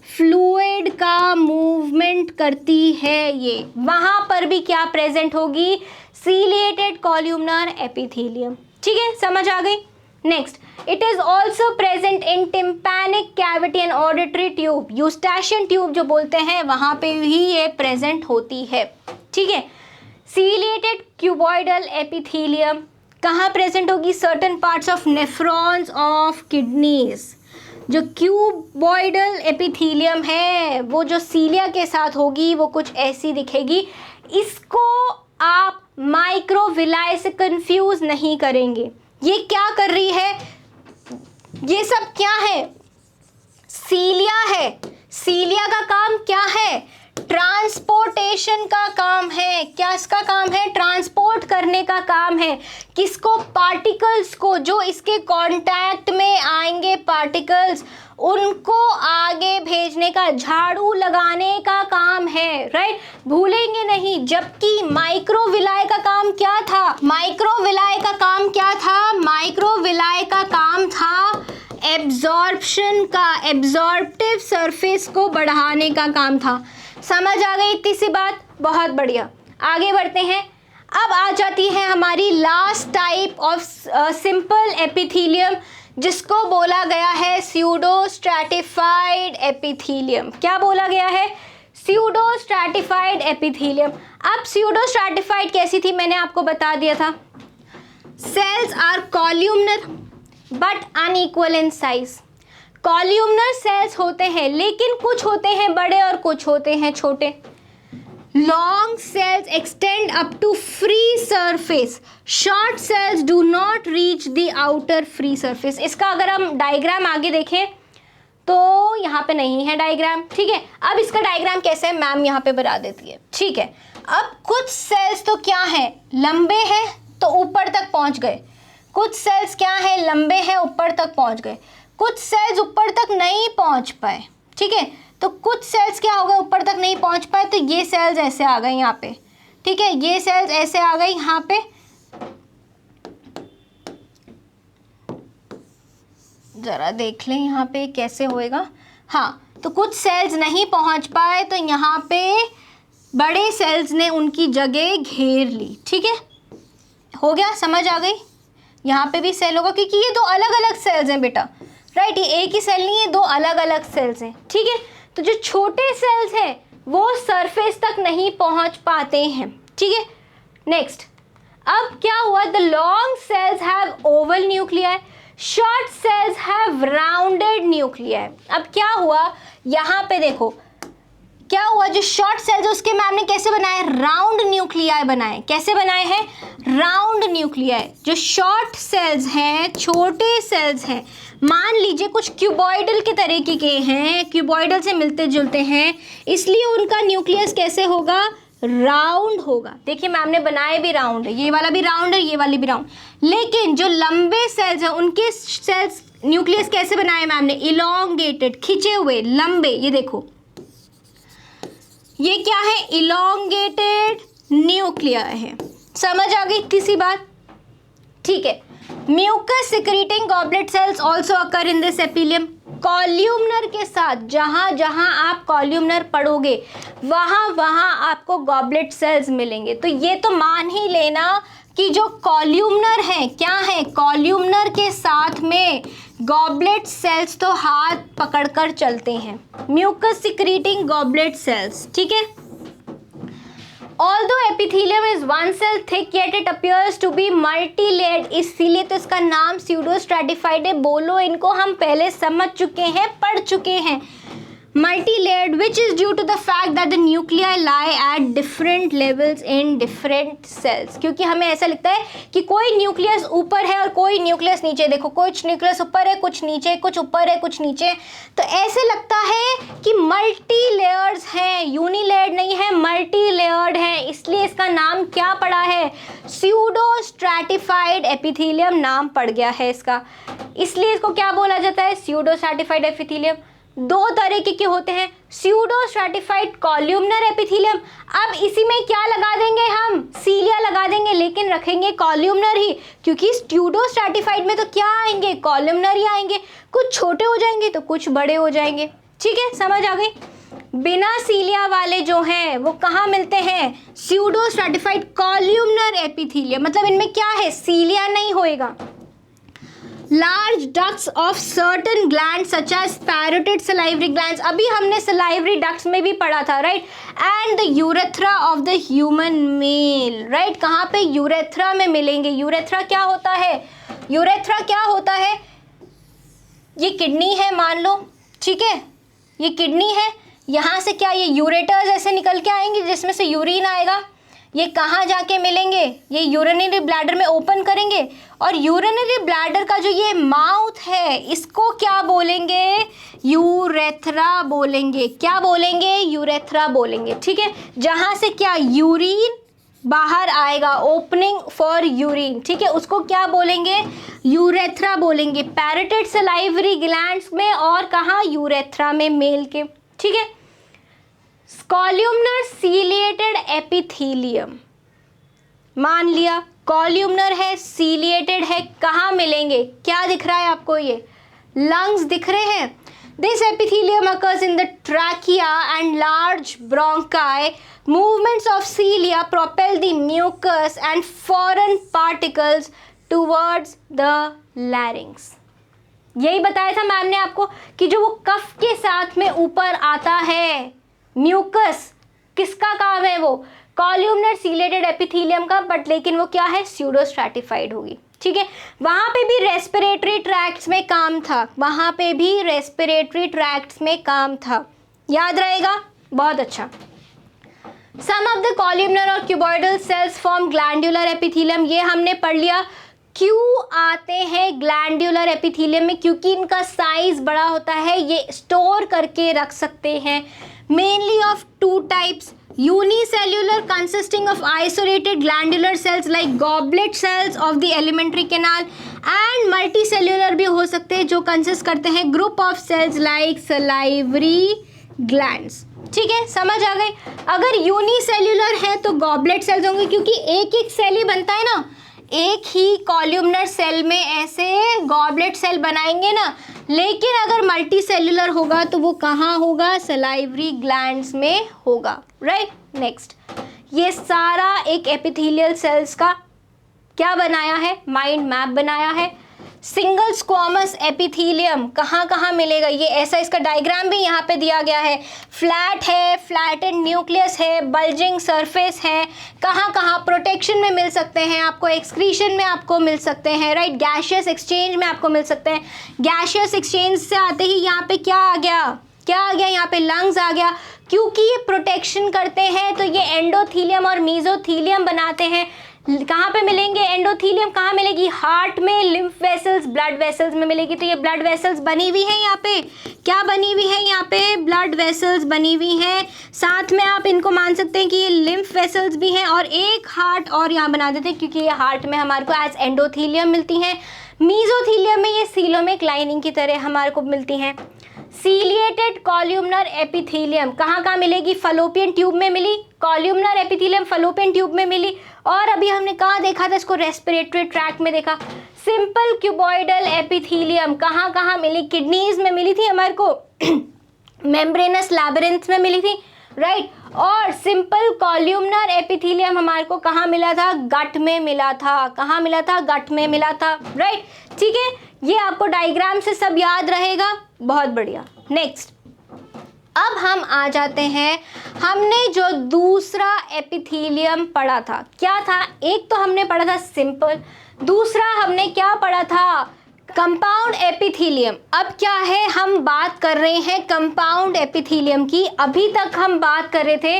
फ्लूइड का मूवमेंट करती है ये। वहाँ पर भी क्या प्रेजेंट होगी, सीलिएटेड कॉल्यूमनर एपिथेलियम। ठीक है, समझ आ गई। Next, it is also present in tympanic cavity and auditory tube, Eustachian tube जो बोलते हैं, वहाँ पे भी ये प्रेजेंट होती है। ठीक है, सीलिएटेड क्यूबॉइडल एपिथेलियम कहाँ प्रेजेंट होगी, certain parts of nephrons of kidneys. जो क्यूबॉइडल एपिथेलियम है वो जो सीलिया के साथ होगी वो कुछ ऐसी दिखेगी। इसको आप माइक्रोविलाई से कंफ्यूज नहीं करेंगे। ये क्या कर रही है, ये सब क्या है, सीलिया है। सीलिया का काम क्या है, ट्रांसपोर्टेशन का काम है। क्या इसका काम है, ट्रांसपोर्ट करने का काम है। किसको, पार्टिकल्स को, जो इसके कांटेक्ट में आएंगे पार्टिकल्स, उनको आगे भेजने का, झाड़ू लगाने का काम है, राइट। भूलेंगे नहीं। जबकि माइक्रोविलाई का काम क्या था, माइक्रोविलाई का काम क्या था, माइक्रोविलाई का काम था एब्जॉर्प्शन का, एब्जॉर्प्टिव सरफेस को बढ़ाने का काम था। समझ आ गई इतनी सी बात, बहुत बढ़िया। आगे बढ़ते हैं। अब आ जाती है हमारी last type of simple epithelium, जिसको बोला गया है स्यूडो स्ट्रैटिफाइड एपिथेलियम। क्या बोला गया है, स्यूडो स्ट्रैटिफाइड एपिथेलियम। अब स्यूडो स्ट्रैटिफाइड कैसी थी, मैंने आपको बता दिया था। Cells are columnar but unequal in size. Columnar cells होते हैं, लेकिन कुछ होते हैं बड़े और कुछ होते हैं छोटे। Long cells extend up to free surface, short cells do not reach the outer free surface. इसका अगर हम डायग्राम आगे देखें तो यहाँ पे नहीं है डायग्राम, ठीक है। अब इसका डायग्राम कैसे है, मैम यहाँ पे बता देती है, ठीक है। अब कुछ सेल्स तो क्या है, लंबे हैं तो ऊपर तक पहुँच गए। कुछ सेल्स क्या है, लंबे हैं ऊपर तक पहुँच गए। कुछ सेल्स ऊपर तक नहीं पहुँच पाए, ठीक है। तो कुछ सेल्स क्या हो गए, ऊपर तक नहीं पहुँच पाए, तो ये सेल्स ऐसे आ गए यहाँ पे, ठीक है। ये सेल्स ऐसे आ गई यहाँ पे, ज़रा देख लें यहाँ पे कैसे होएगा। हाँ, तो कुछ सेल्स नहीं पहुँच पाए तो यहाँ पे बड़े सेल्स ने उनकी जगह घेर ली, ठीक है। हो गया, समझ आ गई। यहाँ पे भी सेल होगा क्योंकि ये दो अलग अलग सेल्स हैं बेटा, राइट। ये एक ही सेल नहीं है, दो अलग अलग सेल्स हैं, ठीक है। तो जो छोटे सेल्स हैं वो सरफेस तक नहीं पहुँच पाते हैं, ठीक है। नेक्स्ट, अब क्या हुआ, the long cells have Oval nuclei, short cells have rounded nuclei. अब क्या हुआ, यहाँ पे देखो क्या हुआ, जो शॉर्ट सेल्स है उसके मैम ने कैसे बनाए, राउंड न्यूक्लियाई बनाए। कैसे बनाए हैं, राउंड न्यूक्लियाई। जो शॉर्ट सेल्स हैं, छोटे सेल्स हैं, मान लीजिए कुछ क्यूबॉइडल के तरीके के हैं, क्यूबॉइडल से मिलते जुलते हैं, इसलिए उनका न्यूक्लियस कैसे होगा, राउंड होगा। देखिए मैम ने बनाए भी राउंड है, ये वाला भी राउंड है, ये वाली भी राउंड। लेकिन जो लंबे सेल्स हैं उनके सेल्स न्यूक्लियस कैसे बनाए मैम ने, इलोंगेटेड, खिंचे हुए, लंबे। ये देखो ये क्या है, इलोंगेटेड न्यूक्लियाई है। समझ आ गई इतनी सी बात, ठीक है। Mucus secreting goblet cells also occur in this epithelium. Columnar के साथ जहाँ जहाँ आप कॉल्यूमनर पढ़ोगे वहाँ वहाँ आपको गॉबलेट सेल्स मिलेंगे। तो ये तो मान ही लेना कि जो कॉल्यूमनर है, क्या है, कॉल्यूमनर के साथ में गॉबलेट सेल्स तो हाथ पकड़कर चलते हैं, म्यूकस सिक्रीटिंग गॉबलेट सेल्स, ठीक है। Although epithelium is one cell thick yet it appears to be multi-layered, इसीलिए तो इसका नाम pseudostratified है। बोलो इनको, हम पहले समझ चुके हैं, पढ़ चुके हैं। Multi-layered, which is due to the fact that the nuclei lie at different levels in different cells। क्योंकि हमें ऐसा लगता है कि कोई न्यूक्लियस ऊपर है और कोई न्यूक्लियस नीचे। देखो, कुछ न्यूक्लियस ऊपर है, कुछ नीचे, कुछ ऊपर है, कुछ नीचे, तो ऐसे लगता है कि मल्टी लेयर्स हैं, यूनिलेयर्ड नहीं है, मल्टी लेयर्ड है। इसलिए इसका नाम क्या पड़ा है? स्यूडोस्ट्रैटिफाइड एपिथेलियम नाम पड़ गया है इसका। इसलिए इसको क्या बोला जाता है? स्यूडोस्ट्रैटिफाइड एपिथेलियम। दो तरीके के होते हैं, स्यूडोस्ट्रैटिफाइड कॉल्यूमनर एपिथेलियम। अब इसी में क्या लगा देंगे हम? सीलिया लगा देंगे, लेकिन रखेंगे कॉल्यूमनर ही, क्योंकि स्यूडोस्ट्रैटिफाइड में तो क्या आएंगे? कॉल्यूमनर ही आएंगे। कुछ छोटे हो जाएंगे तो कुछ बड़े हो जाएंगे, ठीक है, समझ आ गई। बिना सीलिया वाले जो हैं वो कहाँ मिलते हैं? स्यूडोस्ट्रैटिफाइड कॉल्यूमनर एपिथेलियम, मतलब इनमें क्या है? सीलिया नहीं होएगा। Large ducts of certain glands such as parotid salivary glands, अभी हमने salivary ducts में भी पढ़ा था, right. And the urethra of the human male, right. कहाँ पे? यूरेथ्रा में मिलेंगे। यूरेथ्रा क्या होता है? यूरेथ्रा क्या होता है? ये किडनी है मान लो, ठीक है, ये किडनी है। यहाँ से क्या ये यूरेटर्स ऐसे निकल के आएंगे जिसमें से यूरिन आएगा। ये कहाँ जाके मिलेंगे? ये यूरिनरी ब्लैडर में ओपन करेंगे, और यूरिनरी ब्लैडर का जो ये माउथ है इसको क्या बोलेंगे? यूरेथ्रा बोलेंगे। क्या बोलेंगे? यूरेथ्रा बोलेंगे, ठीक है। जहाँ से क्या यूरिन बाहर आएगा, ओपनिंग फॉर यूरिन, ठीक है, उसको क्या बोलेंगे? यूरेथ्रा बोलेंगे। पैरोटिड सलाइवरी ग्लैंड्स में और कहाँ? यूरेथ्रा में मेल के, ठीक है। कॉल्यूमनर सीलिएटेड एपिथेलियम, मान लिया कॉल्यूमनर है, सीलिएटेड है, कहाँ मिलेंगे? क्या दिख रहा है आपको? ये लंग्स दिख रहे हैं। This epithelium occurs in the trachea and large bronchi. Movements of cilia propel the mucus and foreign particles towards the larynx. यही बताया था मैम ने आपको कि जो वो कफ के साथ में ऊपर आता है म्यूकस, किसका काम है? वो कॉल्यूमनर सीलेटेड एपिथेलियम का, बट लेकिन वो क्या है? स्यूडोस्ट्रैटिफाइड होगी, ठीक है। वहाँ पे भी रेस्पिरेटरी ट्रैक्ट्स में काम था, वहाँ पे भी रेस्पिरेटरी ट्रैक्ट्स में काम था, याद रहेगा, बहुत अच्छा। सम ऑफ द कॉल्यूमनर और cuboidal cells form glandular epithelium, ये हमने पढ़ लिया। क्यों आते हैं ग्लैंडुलर एपिथेलियम में? क्योंकि इनका साइज बड़ा होता है, ये स्टोर करके रख सकते हैं। Mainly of two types, unicellular consisting of isolated glandular cells like goblet cells of the alimentary canal, and multicellular भी हो सकते हैं जो consist करते हैं group of cells like salivary glands, ठीक है, समझ आ गई। अगर यूनिसेल्यूलर है तो गॉबलेट सेल्स होंगे, क्योंकि एक एक सेल ही बनता है ना, एक ही कॉल्यूमनर सेल में ऐसे गॉबलेट सेल बनाएंगे ना। लेकिन अगर मल्टी सेल्यूलर होगा तो वो कहाँ होगा? सलाइवरी ग्लैंड्स में होगा, राइट। नेक्स्ट, ये सारा एक एपिथेलियल सेल्स का क्या बनाया है? माइंड मैप बनाया है। सिंगल स्क्वामस एपिथेलियम कहाँ कहाँ मिलेगा? ये ऐसा इसका डायग्राम भी यहाँ पे दिया गया है। फ्लैट है, फ्लैटेड न्यूक्लियस है, बल्जिंग सरफेस है। कहाँ कहाँ? प्रोटेक्शन में मिल सकते हैं आपको, एक्सक्रीशन में आपको मिल सकते हैं, राइट, गैशियस एक्सचेंज में आपको मिल सकते हैं। गैशियस एक्सचेंज से आते ही यहाँ पे क्या आ गया? क्या आ गया? यहाँ पे लंग्स आ गया। क्योंकि ये प्रोटेक्शन करते हैं तो ये एंडोथीलियम और मीजोथीलियम बनाते हैं। कहाँ पे मिलेंगे? एंडोथीलियम कहाँ मिलेगी? हार्ट में, लिम्फ वेसल्स, ब्लड वेसल्स में मिलेगी। तो ये ब्लड वेसल्स बनी हुई है, यहाँ पे क्या बनी हुई है? यहाँ पे ब्लड वेसल्स बनी हुई हैं। साथ में आप इनको मान सकते हैं कि ये लिम्फ वेसल्स भी हैं, और एक हार्ट और यहाँ बना देते हैं क्योंकि ये हार्ट में हमारे को एज एंडोथीलियम मिलती हैं। मीजोथीलियम में ये सीलोमिक लाइनिंग की तरह हमारे को मिलती हैं। सीलिएटेड कॉल्यूमनर एपिथेलियम कहाँ कहाँ मिलेगी? फलोपियन ट्यूब में मिली, कॉल्यूमनर एपिथेलियम फलोपियन ट्यूब में मिली, और अभी हमने कहाँ देखा था इसको? रेस्पिरेटरी ट्रैक्ट में देखा। सिंपल क्यूबॉइडल एपिथेलियम कहाँ कहाँ मिली? किडनीज में मिली थी हमारे को, मेम्ब्रेनस लैबिरिंथ में मिली थी, राइट। और सिंपल कॉल्यूमनर एपिथेलियम हमारे को कहाँ मिला था? गट में मिला था। कहाँ मिला था? गट में मिला था, राइट, ठीक है। ये आपको डायग्राम से सब याद रहेगा, बहुत बढ़िया। नेक्स्ट, अब हम आ जाते हैं, हमने जो दूसरा एपिथेलियम पढ़ा था क्या था? एक तो हमने पढ़ा था सिंपल, दूसरा हमने क्या पढ़ा था? Compound epithelium. अब क्या है, हम बात कर रहे हैं कंपाउंड एपिथेलियम की। अभी तक हम बात कर रहे थे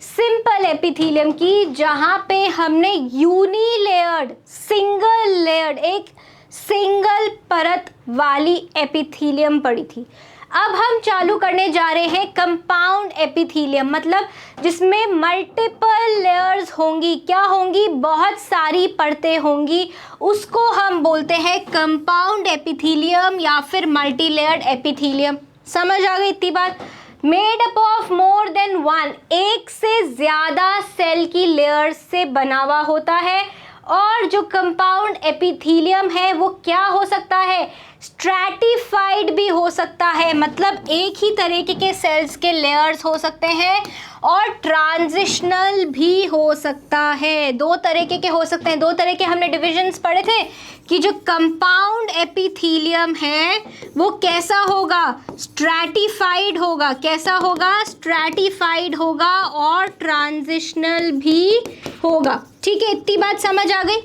सिंपल एपिथेलियम की, जहां पे हमने यूनिलेयर्ड सिंगल लेयर्ड एक सिंगल परत वाली एपिथेलियम पढ़ी थी। अब हम चालू करने जा रहे हैं कंपाउंड एपिथेलियम, मतलब जिसमें मल्टीपल लेयर्स होंगी। क्या होंगी? बहुत सारी परतें होंगी। उसको हम बोलते हैं कंपाउंड एपिथेलियम या फिर मल्टी लेयर्ड एपिथेलियम। समझ आ गई इतनी बात? Made up of more than one, एक से ज़्यादा सेल की लेयर्स से बना हुआ होता है। और जो कंपाउंड एपिथेलियम है वो क्या हो सकता है? स्ट्रैटिफाइड भी हो सकता है, मतलब एक ही तरीके के सेल्स के लेयर्स हो सकते हैं, और ट्रांजिशनल भी हो सकता है। दो तरीके के हो सकते हैं। दो तरह के हमने डिविजन्स पढ़े थे कि जो कंपाउंड एपिथेलियम है वो कैसा होगा? स्ट्रैटिफाइड होगा। कैसा होगा? स्ट्रैटिफाइड होगा और ट्रांजिशनल भी होगा। ठीक है, इतनी बात समझ आ गई,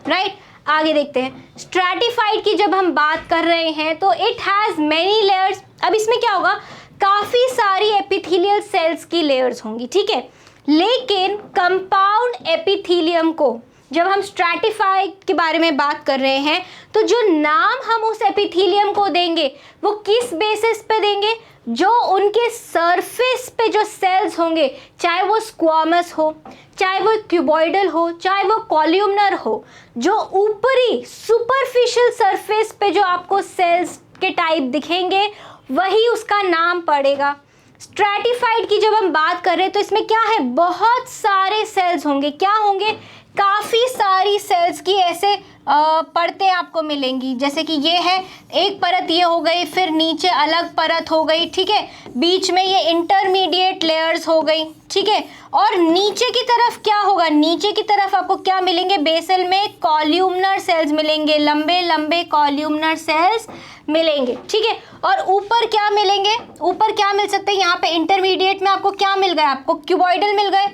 राइट? आगे देखते हैं। स्ट्रैटिफाइड की जब हम बात कर रहे हैं तो इट हैज़ मैनी लेयर्स। अब इसमें क्या होगा? काफ़ी सारी एपिथेलियल सेल्स की लेयर्स होंगी, ठीक है। लेकिन कंपाउंड एपिथेलियम को जब हम स्ट्रैटिफाइड के बारे में बात कर रहे हैं तो जो नाम हम उस एपिथेलियम को देंगे वो किस बेसिस पे देंगे? जो उनके सरफेस पे जो सेल्स होंगे, चाहे वो स्क्वामस हो, चाहे वो क्यूबॉइडल हो, चाहे वो कॉल्यूमनर हो, जो ऊपरी सुपरफिशियल सरफेस पे जो आपको सेल्स के टाइप दिखेंगे वही उसका नाम पड़ेगा। स्ट्रैटिफाइड की जब हम बात कर रहे हैं तो इसमें क्या है? बहुत सारे सेल्स होंगे। क्या होंगे? काफ़ी सारी सेल्स की ऐसे परतें आपको मिलेंगी। जैसे कि ये है, एक परत ये हो गई, फिर नीचे अलग परत हो गई, ठीक है, बीच में ये इंटरमीडिएट लेयर्स हो गई, ठीक है। और नीचे की तरफ क्या होगा? नीचे की तरफ आपको क्या मिलेंगे? बेसल में कॉल्यूमनर सेल्स मिलेंगे, लंबे लंबे कॉल्यूमनर सेल्स मिलेंगे, ठीक है। और ऊपर क्या मिलेंगे? ऊपर क्या मिल सकते हैं? यहाँ पे इंटरमीडिएट में आपको क्या मिल गया? आपको क्यूबॉइडल मिल गए,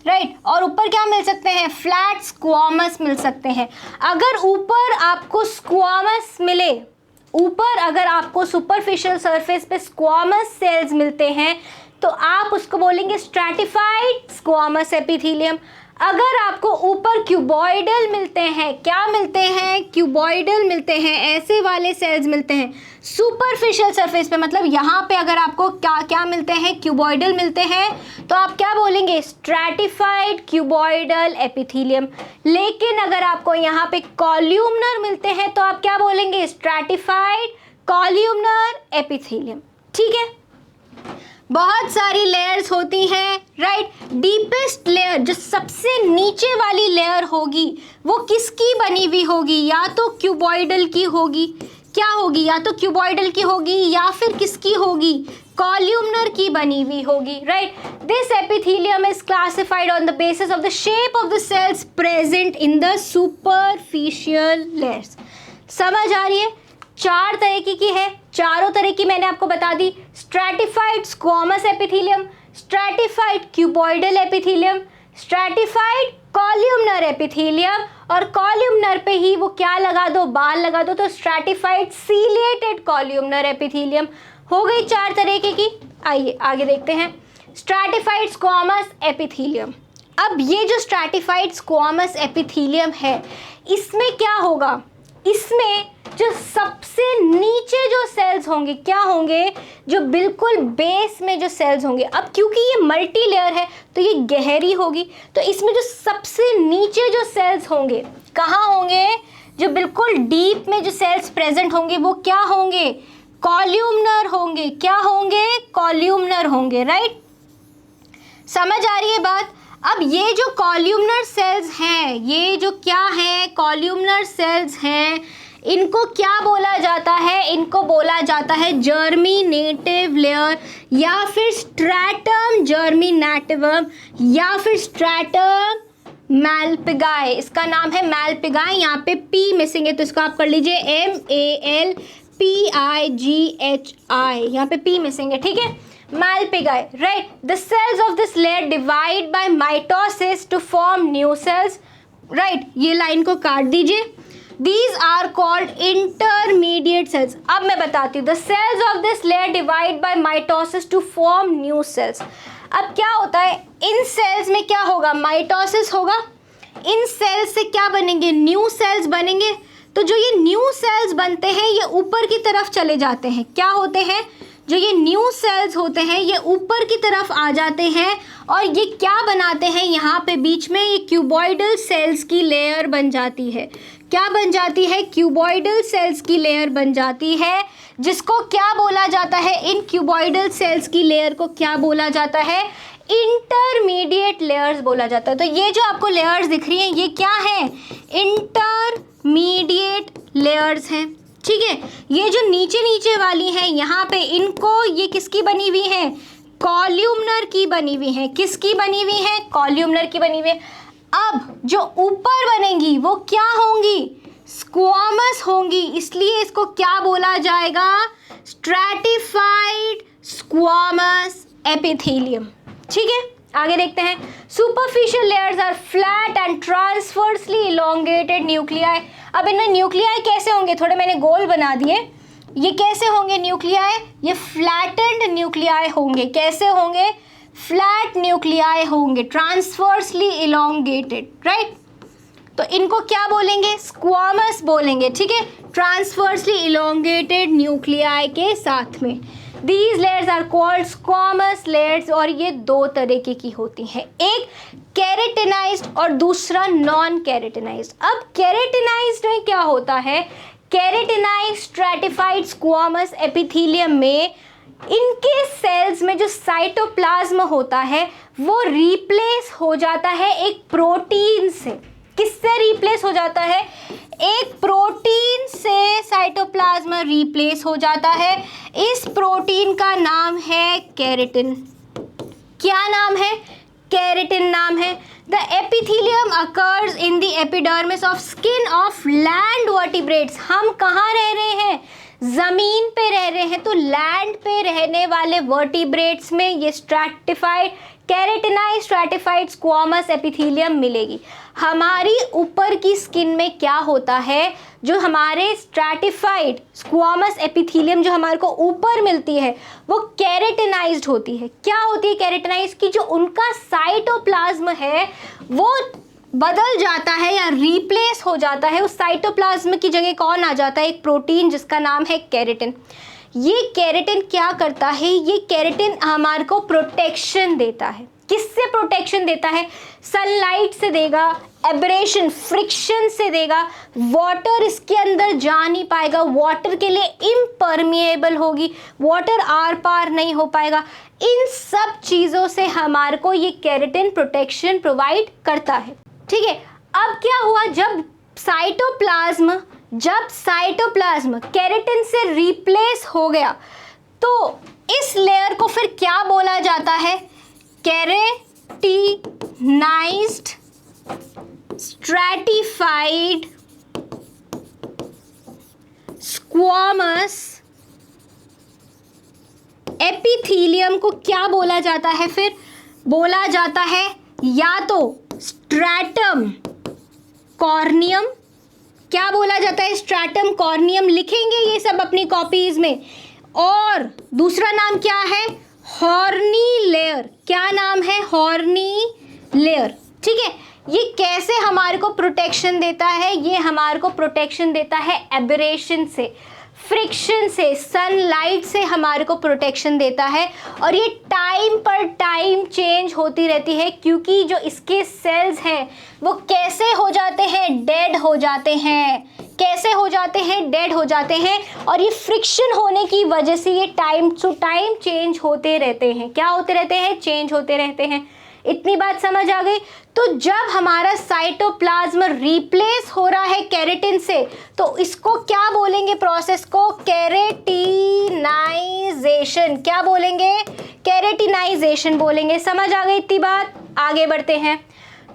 राइट। और ऊपर क्या मिल सकते हैं? फ्लैट स्क्वामस मिल सकते हैं। अगर ऊपर आपको स्क्वामस मिले, ऊपर अगर आपको सुपरफिशियल सरफेस पे स्क्वामस सेल्स मिलते हैं तो आप उसको बोलेंगे स्ट्रैटिफाइड स्क्वामस एपिथेलियम। अगर आपको ऊपर क्यूबॉइडल मिलते हैं, क्या मिलते हैं? क्यूबॉइडल मिलते हैं, ऐसे वाले सेल्स मिलते हैं सुपरफिशियल सरफेस पे, मतलब यहाँ पे अगर आपको क्या क्या मिलते हैं? क्यूबॉइडल मिलते हैं, तो आप क्या बोलेंगे? Stratified cuboidal epithelium. लेकिन अगर आपको यहाँ पे कॉल्यूमनर मिलते हैं तो आप क्या बोलेंगे? स्ट्रैटिफाइड कॉल्यूमनर एपिथेलियम, ठीक है। बहुत सारी लेयर्स होती हैं, राइट। डीपेस्ट लेयर, जो सबसे नीचे वाली लेयर होगी वो किसकी बनी हुई होगी? या तो क्यूबॉइडल की होगी, क्या होगी? या तो क्यूबॉइडल की होगी या फिर किसकी होगी? कॉल्यूमनर की बनी हुई होगी, right. This epithelium is classified on the basis of the shape of the cells present in the superficial layers. समझ आ रही है? चार तरीके की है, चारों तरह की मैंने आपको बता दी। Stratified squamous epithelium, stratified cuboidal epithelium, stratified columnar epithelium, और कॉल्यूमनर पे ही वो क्या लगा दो? बाल लगा दो, तो स्ट्रैटिफाइड सीलिएटेड कॉल्यूमनर एपिथेलियम। हो गई चार तरीके की। आइए आगे देखते हैं। Stratified squamous epithelium. अब ये जो स्ट्रैटिफाइड स्क्वामस एपिथेलियम है, इसमें क्या होगा? इसमें जो सबसे नीचे जो सेल्स होंगे, क्या होंगे? जो बिल्कुल बेस में जो सेल्स होंगे। अब क्योंकि ये मल्टी लेयर है तो ये गहरी होगी, तो इसमें जो सबसे नीचे जो सेल्स होंगे कहाँ होंगे? जो बिल्कुल डीप में जो सेल्स प्रेजेंट होंगे वो क्या होंगे? कॉल्यूमनर होंगे। क्या होंगे? कॉल्यूमनर होंगे, राइट। समझ आ रही है बात? अब ये जो कॉल्यूमनर सेल्स हैं, ये जो क्या है? कॉल्यूमनर सेल्स हैं, इनको क्या बोला जाता है? इनको बोला जाता है जर्मिनेटिव लेयर, या फिर स्ट्रैटम जर्मिनेटिवम, या फिर स्ट्रैटम मैलपिगाई, इसका नाम है मैलपिगाई। यहाँ पे पी मिसिंग है तो इसको आप कर लीजिए MALPIGHI, यहाँ पे पी मिसिंग है, ठीक है। Malpighii, right. The cells of this layer divide by mitosis to form new cells, right. ये लाइन को काट दीजिए। These are called intermediate cells। अब मैं बताती हूँ, the cells of this layer divide by mitosis to form new cells। अब क्या होता है, इन सेल्स में क्या होगा, माइटोसिस होगा, इन सेल्स से क्या बनेंगे, न्यू सेल्स बनेंगे। तो जो ये न्यू सेल्स बनते हैं ये ऊपर की तरफ चले जाते हैं, क्या होते हैं, जो ये न्यू सेल्स होते हैं ये ऊपर की तरफ आ जाते हैं और ये क्या बनाते हैं, यहाँ पे बीच में ये क्यूबॉइडल सेल्स की लेयर बन जाती है। क्या बन जाती है, क्यूबॉइडल सेल्स की लेयर बन जाती है, जिसको क्या बोला जाता है, इन क्यूबॉइडल सेल्स की लेयर को क्या बोला जाता है, इंटरमीडिएट लेयर्स बोला जाता है। तो ये जो आपको लेयर्स दिख रही हैं ये क्या है, इंटरमीडिएट लेयर्स हैं, ठीक है। ये जो नीचे नीचे वाली हैं यहाँ पे, इनको ये किसकी बनी हुई है, कॉल्यूमनर की बनी हुई है। किसकी बनी हुई है, कॉल्यूमनर की बनी हुई है। अब जो ऊपर बनेंगी वो क्या होंगी, स्क्वामस होंगी, इसलिए इसको क्या बोला जाएगा, स्ट्रैटिफाइड स्क्वामस एपिथेलियम, ठीक है। आगे देखते हैं, superficial layers are flat and transversely elongated nuclei. अब इनमें न्यूक्लियाई कैसे होंगे, थोड़े मैंने गोल बना दिए, ये कैसे होंगे न्यूक्लियाई, ये फ्लैटेंड न्यूक्लियाई होंगे। कैसे होंगे, फ्लैट न्यूक्लियाई होंगे, ट्रांसवर्सली इलोंगेटेड, राइट। तो इनको क्या बोलेंगे, स्क्वामस बोलेंगे, ठीक है, ट्रांसवर्सली इलोंगेटेड न्यूक्लियाई के साथ में। These layers are called squamous layers और ये दो तरीके की होती हैं, एक केरेटिनाइज्ड और दूसरा नॉन केरेटिनाइज्ड। अब केरेटिनाइज्ड में क्या होता है, केरेटिनाइज्ड स्ट्रैटिफाइड स्क्वामस एपिथेलियम में इनके सेल्स में जो साइटोप्लाज्म होता है वो रिप्लेस हो जाता है एक प्रोटीन से। किससे रिप्लेस हो जाता है, एक प्रोटीन से साइटोप्लाज्म रिप्लेस हो जाता है। इस प्रोटीन का नाम है केरेटिन। क्या नाम है, केरेटिन नाम है। The epithelium occurs in the epidermis of skin of land vertebrates. हम कहाँ रह रहे हैं, ज़मीन पे रह रहे हैं, तो लैंड पे रहने वाले वर्टिब्रेट्स में ये स्ट्रैटिफाइड केरेटिनाइज्ड स्ट्रैटिफाइड स्क्वामस एपिथेलियम मिलेगी। हमारी ऊपर की स्किन में क्या होता है, जो हमारे स्ट्रैटिफाइड स्क्वामस एपिथेलियम जो हमारे को ऊपर मिलती है वो केरेटिनाइज्ड होती है। क्या होती है केरेटिनाइज्ड की, जो उनका साइटोप्लाज्म है वो बदल जाता है या रिप्लेस हो जाता है। उस साइटोप्लाज्म की जगह कौन आ जाता है, एक प्रोटीन जिसका नाम है केरेटिन। ये केरेटिन क्या करता है, ये केरेटिन हमारे को प्रोटेक्शन देता है। किससे प्रोटेक्शन देता है, सनलाइट से देगा, एब्रेशन फ्रिक्शन से देगा, वाटर इसके अंदर जा नहीं पाएगा, वाटर के लिए इम्परमिएबल होगी, वाटर आर पार नहीं हो पाएगा। इन सब चीज़ों से हमारे को ये केरेटिन प्रोटेक्शन प्रोवाइड करता है, ठीक है। अब क्या हुआ, जब साइटोप्लाज्म केरेटिन से रिप्लेस हो गया तो इस लेयर को फिर क्या बोला जाता है, केरेटिनाइज्ड स्ट्रैटिफाइड स्क्वामस एपिथेलियम को क्या बोला जाता है, फिर बोला जाता है या तो स्ट्रैटम कॉर्नियम। क्या बोला जाता है, स्ट्रैटम कॉर्नियम, लिखेंगे ये सब अपनी कॉपीज में। और दूसरा नाम क्या है, हॉर्नी लेयर। क्या नाम है, हॉर्नी लेयर, ठीक है। ये कैसे हमारे को प्रोटेक्शन देता है, ये हमारे को प्रोटेक्शन देता है एब्रेशन से, फ्रिक्शन से, सनलाइट से हमारे को प्रोटेक्शन देता है। और ये टाइम पर टाइम चेंज होती रहती है, क्योंकि जो इसके सेल्स हैं वो कैसे हो जाते हैं, डेड हो जाते हैं। कैसे हो जाते हैं, डेड हो जाते हैं। और ये फ्रिक्शन होने की वजह से ये टाइम टू टाइम चेंज होते रहते हैं। क्या होते रहते हैं, चेंज होते रहते हैं। इतनी बात समझ आ गई। तो जब हमारा साइटोप्लाज्म रिप्लेस हो रहा है केरेटिन से, तो इसको क्या बोलेंगे, प्रोसेस को, केरेटिनाइजेशन। क्या बोलेंगे, केरेटिनाइजेशन बोलेंगे। समझ आ गई इतनी बात, आगे बढ़ते हैं।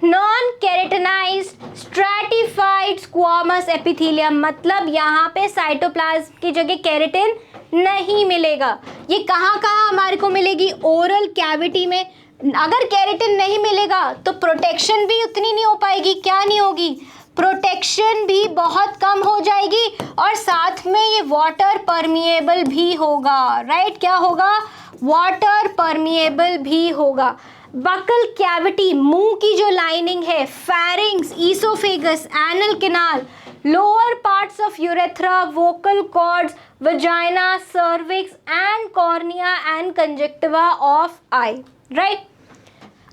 नॉन केरेटिनाइज्ड स्ट्रैटिफाइड स्क्वामस एपिथेलियम, मतलब यहाँ पे साइटोप्लाज्म की जगह केरेटिन नहीं मिलेगा। ये कहाँ कहाँ हमारे को मिलेगी? ओरल कैविटी में। अगर केरेटिन नहीं मिलेगा तो प्रोटेक्शन भी उतनी नहीं हो पाएगी। क्या नहीं होगी? प्रोटेक्शन भी बहुत कम हो जाएगी, और साथ में ये वाटर परमिएबल भी होगा। राइट, क्या होगा? वाटर परमिएबल भी होगा। बकल कैविटी, मुंह की जो लाइनिंग है, pharynx, oesophagus, anal canal, lower parts of urethra, vocal cords, vagina, cervix and cornea and conjunctiva of I. Right,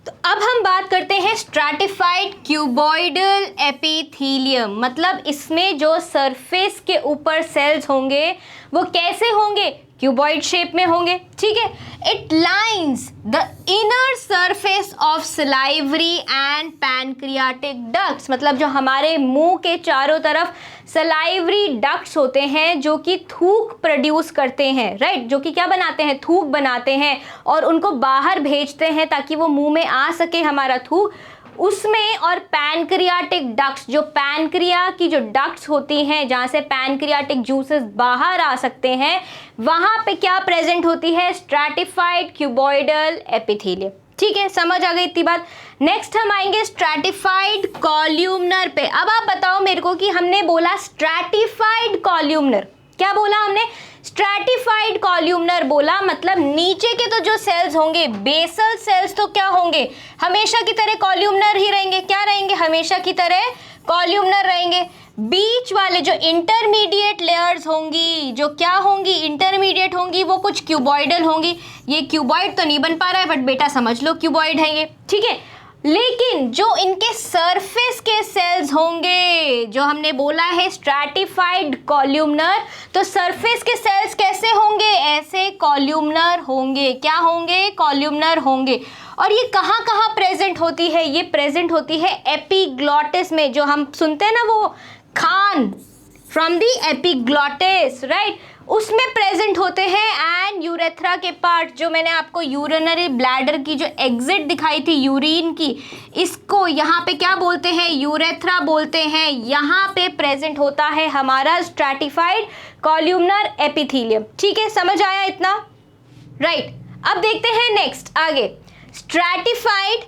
तो अब हम बात करते हैं स्ट्रैटिफाइड क्यूबॉइडल एपिथेलियम, मतलब इसमें जो सरफेस के ऊपर सेल्स होंगे वो कैसे होंगे? क्यूबॉइड शेप में होंगे। ठीक है। It lines the inner surface of salivary and pancreatic ducts, मतलब जो हमारे मुंह के चारों तरफ सलाइवरी डक्ट्स होते हैं जो कि थूक प्रोड्यूस करते हैं। राइट, जो कि क्या बनाते हैं? थूक बनाते हैं और उनको बाहर भेजते हैं ताकि वो मुंह में आ सके हमारा थूक, उसमें। और पैनक्रियाटिक डक्ट्स, जो पैनक्रिया की जो डक्ट्स होती हैं जहाँ से पैनक्रियाटिक जूसेस बाहर आ सकते हैं, वहाँ पे क्या प्रेजेंट होती है? Stratified cuboidal epithelium. ठीक है, समझ आ गई इतनी बात। नेक्स्ट हम आएंगे स्ट्रैटिफाइड कॉल्यूमनर पे। अब आप बताओ मेरे को कि हमने बोला स्ट्रैटिफाइड कॉल्यूमनर, क्या बोला हमने? स्ट्रैटिफाइड कॉल्यूमनर बोला, मतलब नीचे के तो जो सेल्स होंगे, बेसल सेल्स, तो क्या होंगे? हमेशा की तरह कॉल्यूमनर ही रहेंगे। क्या रहेंगे? हमेशा की तरह कॉल्यूमनर रहेंगे। बीच वाले जो इंटरमीडिएट लेयर्स होंगी, जो क्या होंगी? इंटरमीडिएट होंगी, वो कुछ क्यूबॉइडल होंगी। ये क्यूबॉइड तो नहीं बन पा रहा है, बट बेटा समझ लो क्यूबॉइड है ये। ठीक है, लेकिन जो इनके सरफेस के सेल्स होंगे, जो हमने बोला है स्ट्रैटिफाइड कॉल्यूमनर, तो सरफेस के सेल्स कैसे होंगे? ऐसे कॉल्यूमनर होंगे। क्या होंगे? कॉल्यूमनर होंगे। और ये कहाँ कहाँ प्रेजेंट होती है? ये प्रेजेंट होती है एपिग्लॉटिस में, जो हम सुनते हैं ना, वो Khan from the epiglottis. Right, उसमें प्रेजेंट होते हैं। एंड यूरेथ्रा के पार्ट, जो मैंने आपको यूरिनरी ब्लैडर की जो एग्जिट दिखाई थी यूरिन की, इसको यहाँ पे क्या बोलते हैं? यूरेथ्रा बोलते हैं। यहाँ पे प्रेजेंट होता है हमारा स्ट्रैटिफाइड कॉल्यूमनर एपिथेलियम। ठीक है, समझ आया इतना? राइट, अब देखते हैं नेक्स्ट आगे, स्ट्रैटिफाइड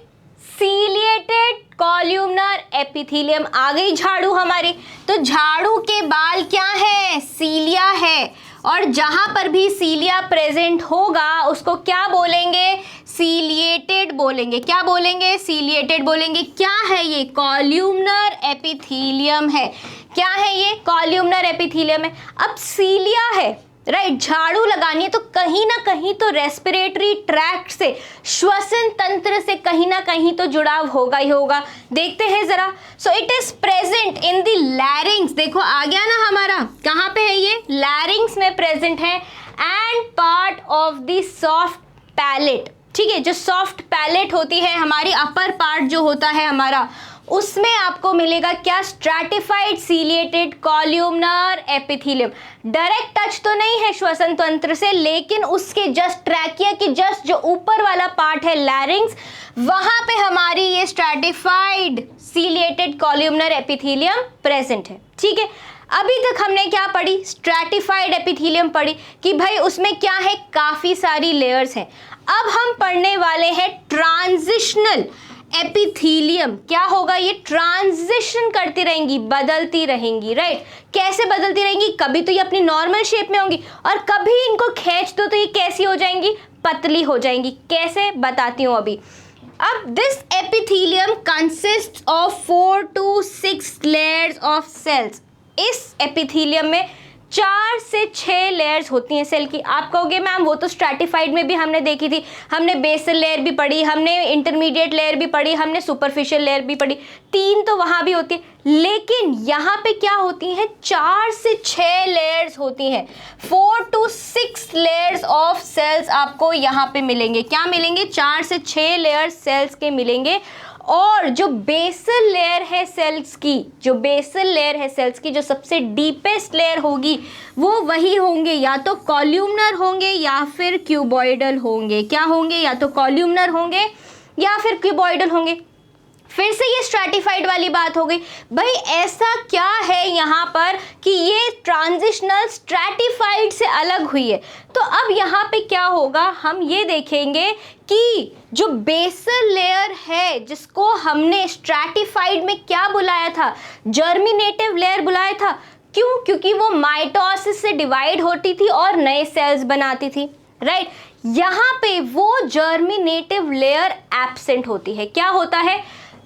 सीलिएटेड कॉल्यूमनर एपिथेलियम। आ गई झाड़ू हमारी, तो झाड़ू के बाल क्या है? सीलिया है, और जहां पर भी सीलिया प्रेजेंट होगा उसको क्या बोलेंगे? सीलिएटेड बोलेंगे। क्या बोलेंगे? सीलिएटेड बोलेंगे। क्या है ये? कॉल्यूमनर एपिथेलियम है। क्या है ये? कॉल्यूमनर एपिथेलियम है। अब सीलिया है, राइट, झाड़ू लगानी है तो कहीं ना कहीं तो रेस्पिरेटरी ट्रैक्ट से, श्वसन तंत्र से कहीं ना कहीं तो जुड़ाव होगा ही होगा। देखते हैं जरा। So it is present in the larynx. देखो आ गया ना हमारा, कहाँ पे है ये? लैरिंग्स में प्रेजेंट है। And part of the soft palate. ठीक है, जो सॉफ्ट पैलेट होती है हमारी, अपर पार्ट जो होता है हमारा, उसमें आपको मिलेगा क्या? Stratified ciliated columnar epithelium. Direct touch तो नहीं है श्वसन तंत्र से, लेकिन उसके जस्ट ट्रैकिया के जस्ट जो ऊपर वाला पार्ट है लैरिंग्स, वहां पे हमारी ये stratified ciliated columnar epithelium present है। ठीक है, अभी तक हमने क्या पढ़ी? स्ट्रैटिफाइड एपिथेलियम पढ़ी कि भाई उसमें क्या है? काफी सारी लेयर्स हैं। अब हम पढ़ने वाले हैं ट्रांजिशनल एपिथेलियम। क्या होगा? ये ट्रांजिशन करती रहेंगी, बदलती रहेंगी। राइट, कैसे बदलती रहेंगी? कभी तो ये अपनी नॉर्मल शेप में होंगी, और कभी इनको खींच दो तो ये कैसी हो जाएंगी? पतली हो जाएंगी। कैसे? बताती हूँ अभी। अब this epithelium consist of 4 to 6 layers of cells. इस एपिथेलियम में 4 से 6 लेयर्स होती हैं सेल की। आप कहोगे मैम वो तो स्ट्रैटिफाइड में भी हमने देखी थी, हमने बेसल लेयर भी पढ़ी, हमने इंटरमीडिएट लेयर भी पढ़ी, हमने सुपरफिशियल लेयर भी पढ़ी, 3 तो वहाँ भी होती है। लेकिन यहाँ पे क्या होती हैं? 4 से 6 लेयर्स होती हैं। 4 to 6 लेयर्स ऑफ सेल्स आपको यहाँ पे मिलेंगे। क्या मिलेंगे? 4 से 6 लेयर्स सेल्स के मिलेंगे। और जो बेसल लेयर है सेल्स की, जो बेसल लेयर है सेल्स की, जो सबसे डीपेस्ट लेयर होगी, वो वही होंगे, या तो कॉल्यूमनर होंगे या फिर क्यूबॉइडल होंगे। क्या होंगे? या तो कॉल्यूमनर होंगे या फिर क्यूबॉइडल होंगे। फिर से ये स्ट्रैटिफाइड वाली बात हो गई। भाई ऐसा क्या है यहाँ पर कि ये ट्रांजिशनल स्ट्रैटिफाइड से अलग हुई है। तो अब यहाँ पे क्या होगा, हम ये देखेंगे कि जो बेसल लेयर है जिसको हमने स्ट्रैटिफाइड में क्या बुलाया था, जर्मिनेटिव लेयर बुलाया था। क्यों? क्योंकि वो माइटोसिस से डिवाइड होती थी और नए सेल्स बनाती थी, राइट। यहाँ पे वो जर्मिनेटिव लेयर एब्सेंट होती है। क्या होता है,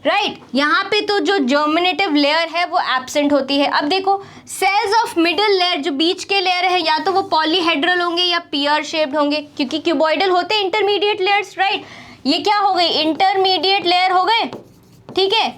राइट यहाँ पे तो जो जर्मिनेटिव लेयर है वो एब्सेंट होती है। अब देखो सेल्स ऑफ मिडिल लेयर, जो बीच के लेयर है, या तो वो पॉलीहेड्रल होंगे या पियर शेप्ड होंगे, क्योंकि क्यूबॉइडल होते हैं इंटरमीडिएट लेयर्स, राइट। ये क्या हो गई, इंटरमीडिएट लेयर हो गए, ठीक है।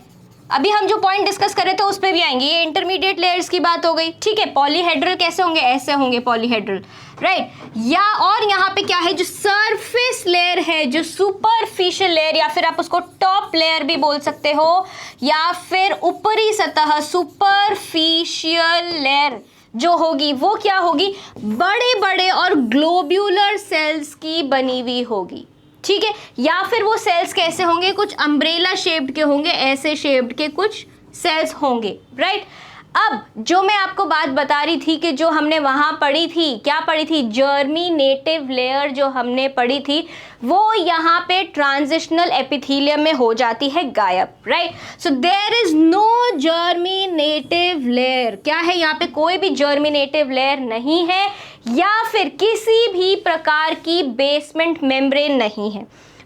अभी हम जो पॉइंट डिस्कस कर रहे थे उस पर भी आएंगे, ये इंटरमीडिएट लेयर्स की बात हो गई, ठीक है। पॉलीहेड्रल कैसे होंगे, ऐसे होंगे पॉलीहेड्रल, राइट। या और यहाँ पे क्या है, जो सरफेस लेयर है, जो सुपरफिशियल लेयर, या फिर आप उसको टॉप लेयर भी बोल सकते हो, या फिर ऊपरी सतह सुपरफिशियल लेयर जो होगी वो क्या होगी, बड़े बड़े और ग्लोब्यूलर सेल्स की बनी हुई होगी, ठीक है। या फिर वो सेल्स कैसे होंगे, कुछ अम्ब्रेला शेप्ड के होंगे, ऐसे शेप्ड के कुछ सेल्स होंगे, राइट। अब जो मैं आपको बात बता रही थी कि जो हमने वहां पढ़ी थी, क्या पढ़ी थी, जर्मिनेटिव लेयर जो हमने पढ़ी थी, वो यहाँ पे ट्रांजिशनल एपिथेलियम में हो जाती है गायब, right. So there is no germinative layer. क्या है, यहाँ पे कोई भी जर्मिनेटिव लेयर नहीं है, या फिर किसी भी प्रकार की बेसमेंट मेम्ब्रेन नहीं है।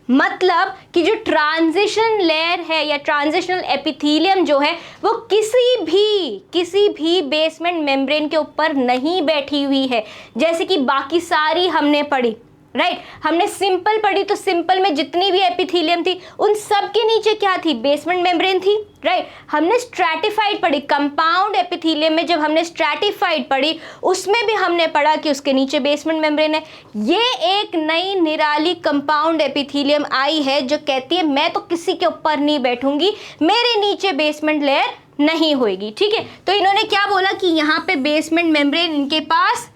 मतलब कि जो ट्रांजिशन लेयर है या ट्रांजिशनल एपिथेलियम जो है वो किसी भी बेसमेंट मेम्ब्रेन के ऊपर नहीं बैठी हुई है, जैसे कि बाकी सारी हमने पढ़ी, राइट। हमने सिंपल पढ़ी, तो सिंपल में जितनी भी एपिथेलियम थी उन सब के नीचे क्या थी, बेसमेंट मेम्ब्रेन थी, राइट। हमने स्ट्रैटिफाइड पढ़ी, कंपाउंड एपिथेलियम में जब हमने स्ट्रैटिफाइड पढ़ी उसमें भी हमने पढ़ा कि उसके नीचे बेसमेंट मेम्ब्रेन है। ये एक नई निराली कंपाउंड एपिथेलियम आई है जो कहती है मैं तो किसी के ऊपर नहीं बैठूंगी, मेरे नीचे बेसमेंट लेयर नहीं होगी, ठीक है। तो इन्होंने क्या बोला कि यहाँ पे बेसमेंट मेम्ब्रेन इनके पास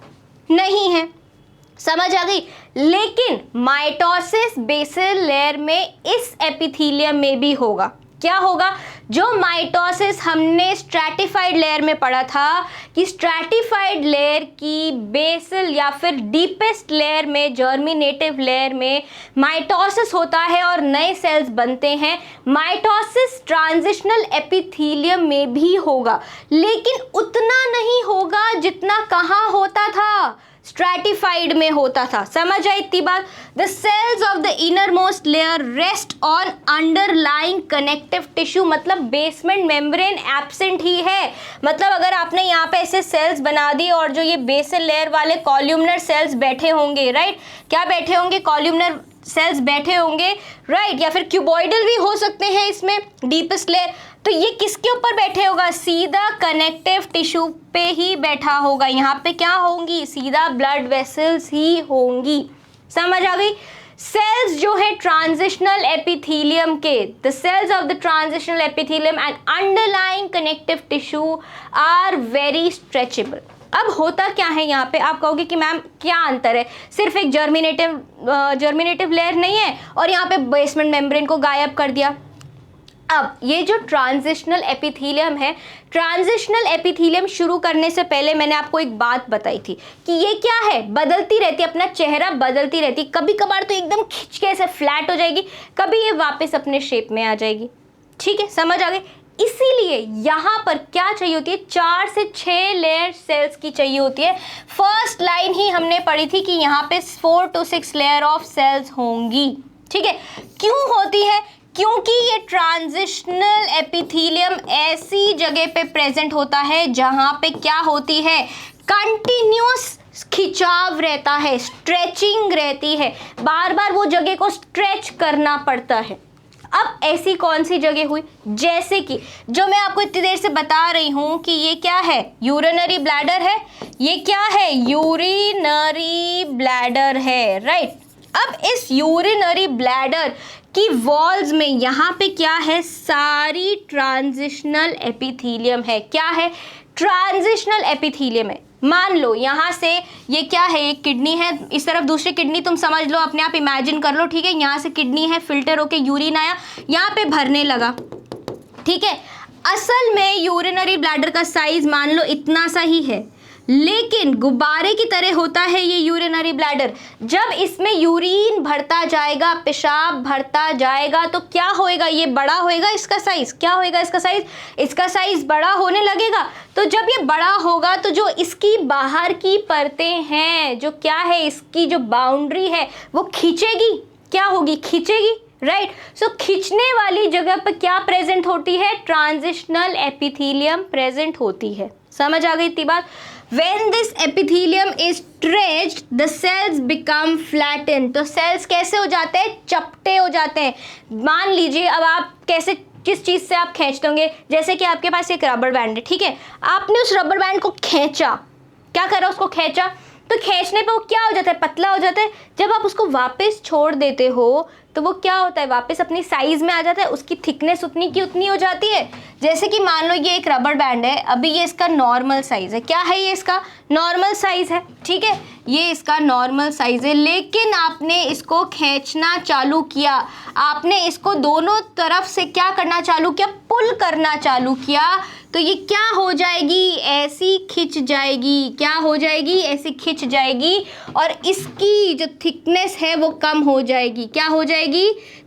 नहीं है, समझ आ गई। लेकिन माइटोसिस बेसल लेयर में इस एपिथेलियम में भी होगा। क्या होगा, जो माइटोसिस हमने स्ट्रैटिफाइड लेयर में पढ़ा था कि स्ट्रैटिफाइड लेयर की बेसल या फिर डीपेस्ट लेयर में, जर्मिनेटिव लेयर में माइटोसिस होता है और नए सेल्स बनते हैं। माइटोसिस ट्रांजिशनल एपिथेलियम में भी होगा, लेकिन उतना नहीं होगा जितना कहाँ होता था, स्ट्रैटिफाइड में होता था। समझ आई इतनी बात। The cells of the inner most layer rest on underlying connective tissue, मतलब बेसमेंट मेम्ब्रेन एब्सेंट ही है। मतलब अगर आपने यहाँ पे ऐसे सेल्स बना दी और जो ये बेसल लेयर वाले कॉल्यूमनर सेल्स बैठे होंगे, राइट, क्या बैठे होंगे, कॉल्यूमनर सेल्स बैठे होंगे, राइट, या फिर क्यूबॉइडल भी हो सकते हैं इसमें डीपेस्ट लेयर। तो ये किसके ऊपर बैठे होगा, सीधा कनेक्टिव टिश्यू पे ही बैठा होगा। यहाँ पे क्या होंगी, सीधा ब्लड वेसल्स ही होंगी। समझ आ गई। सेल्स जो है ट्रांजिशनल एपिथेलियम के, the cells of the transitional epithelium and underlying connective tissue are very stretchable. अब होता क्या है यहाँ पे, आप कहोगे कि मैम क्या अंतर है, सिर्फ एक जर्मिनेटिव लेयर नहीं है और यहाँ पे बेसमेंट मेम्ब्रेन को गायब कर दिया। अब ये जो ट्रांजिशनल एपिथेलियम है, ट्रांजिशनल एपिथेलियम शुरू करने से पहले मैंने आपको एक बात बताई थी कि ये क्या है, बदलती रहती है, अपना चेहरा बदलती रहती है। कभी कभार तो एकदम खिंच के ऐसे फ्लैट हो जाएगी, कभी ये वापस अपने शेप में आ जाएगी, ठीक है, समझ आ गई। इसीलिए यहाँ पर क्या चाहिए होती है, 4 से 6 लेयर सेल्स की चाहिए होती है। फर्स्ट लाइन ही हमने पढ़ी थी कि यहाँ पे 4 to 6 लेयर ऑफ सेल्स होंगी, ठीक है। क्यों होती है, क्योंकि ये ट्रांजिशनल एपिथेलियम ऐसी जगह पे प्रेजेंट होता है जहाँ पे क्या होती है, कंटिन्यूस खिंचाव रहता है, स्ट्रेचिंग रहती है, बार बार वो जगह को स्ट्रेच करना पड़ता है। अब ऐसी कौन सी जगह हुई, जैसे कि जो मैं आपको इतनी देर से बता रही हूं कि ये क्या है, यूरिनरी ब्लैडर है, ये क्या है, यूरिनरी ब्लैडर है, राइट। अब इस यूरिनरी ब्लैडर की वॉल्स में यहाँ पे क्या है, सारी ट्रांजिशनल एपिथेलियम है। क्या है, ट्रांजिशनल एपिथेलियम है। मान लो यहाँ से ये क्या है, एक किडनी है, इस तरफ दूसरी किडनी, तुम समझ लो, अपने आप इमेजिन कर लो, ठीक है। यहाँ से किडनी है, फिल्टर होके यूरिन आया, यहाँ पे भरने लगा, ठीक है। असल में यूरिनरी ब्लैडर का साइज मान लो इतना सा ही है, लेकिन गुब्बारे की तरह होता है ये यूरिनरी ब्लैडर। जब इसमें यूरिन भरता जाएगा, पेशाब भरता जाएगा, तो क्या होएगा, ये बड़ा होएगा इसका साइज। क्या होएगा इसका साइज? इसका साइज बड़ा होने लगेगा। तो जब ये बड़ा होगा तो जो इसकी बाहर की परतें हैं, जो क्या है, इसकी जो बाउंड्री है वो खींचेगी। क्या होगी? खींचेगी, राइट। सो खींचने वाली जगह पर क्या प्रेजेंट होती है? ट्रांजिशनल एपिथेलियम प्रेजेंट होती है। समझ आ गई इतनी बात? When this epithelium is stretched, the cells become flattened. तो सेल्स कैसे हो जाते हैं? चपटे हो जाते हैं। मान लीजिए अब आप कैसे, किस चीज़ से आप खींचते होंगे, जैसे कि आपके पास एक रबर बैंड है, ठीक है, आपने उस रबर बैंड को खींचा, क्या करा, उसको खींचा, तो खींचने पे वो क्या हो जाता है? पतला हो जाता है। जब आप उसको वापस छोड़ देते हो तो वो क्या होता है? वापस अपनी साइज में आ जाता है, उसकी थिकनेस उतनी की उतनी हो जाती है। जैसे कि मान लो ये एक रबर बैंड है, अभी ये इसका नॉर्मल साइज है। क्या है? ये इसका नॉर्मल साइज है, ठीक है, ये इसका नॉर्मल साइज है। लेकिन आपने इसको खींचना चालू किया, आपने इसको दोनों तरफ से क्या करना चालू किया? पुल करना चालू किया, तो ये क्या हो जाएगी? ऐसी खिंच जाएगी। क्या हो जाएगी? ऐसी खिंच जाएगी, और इसकी जो थिकनेस है वो कम हो जाएगी। क्या हो जाएगी?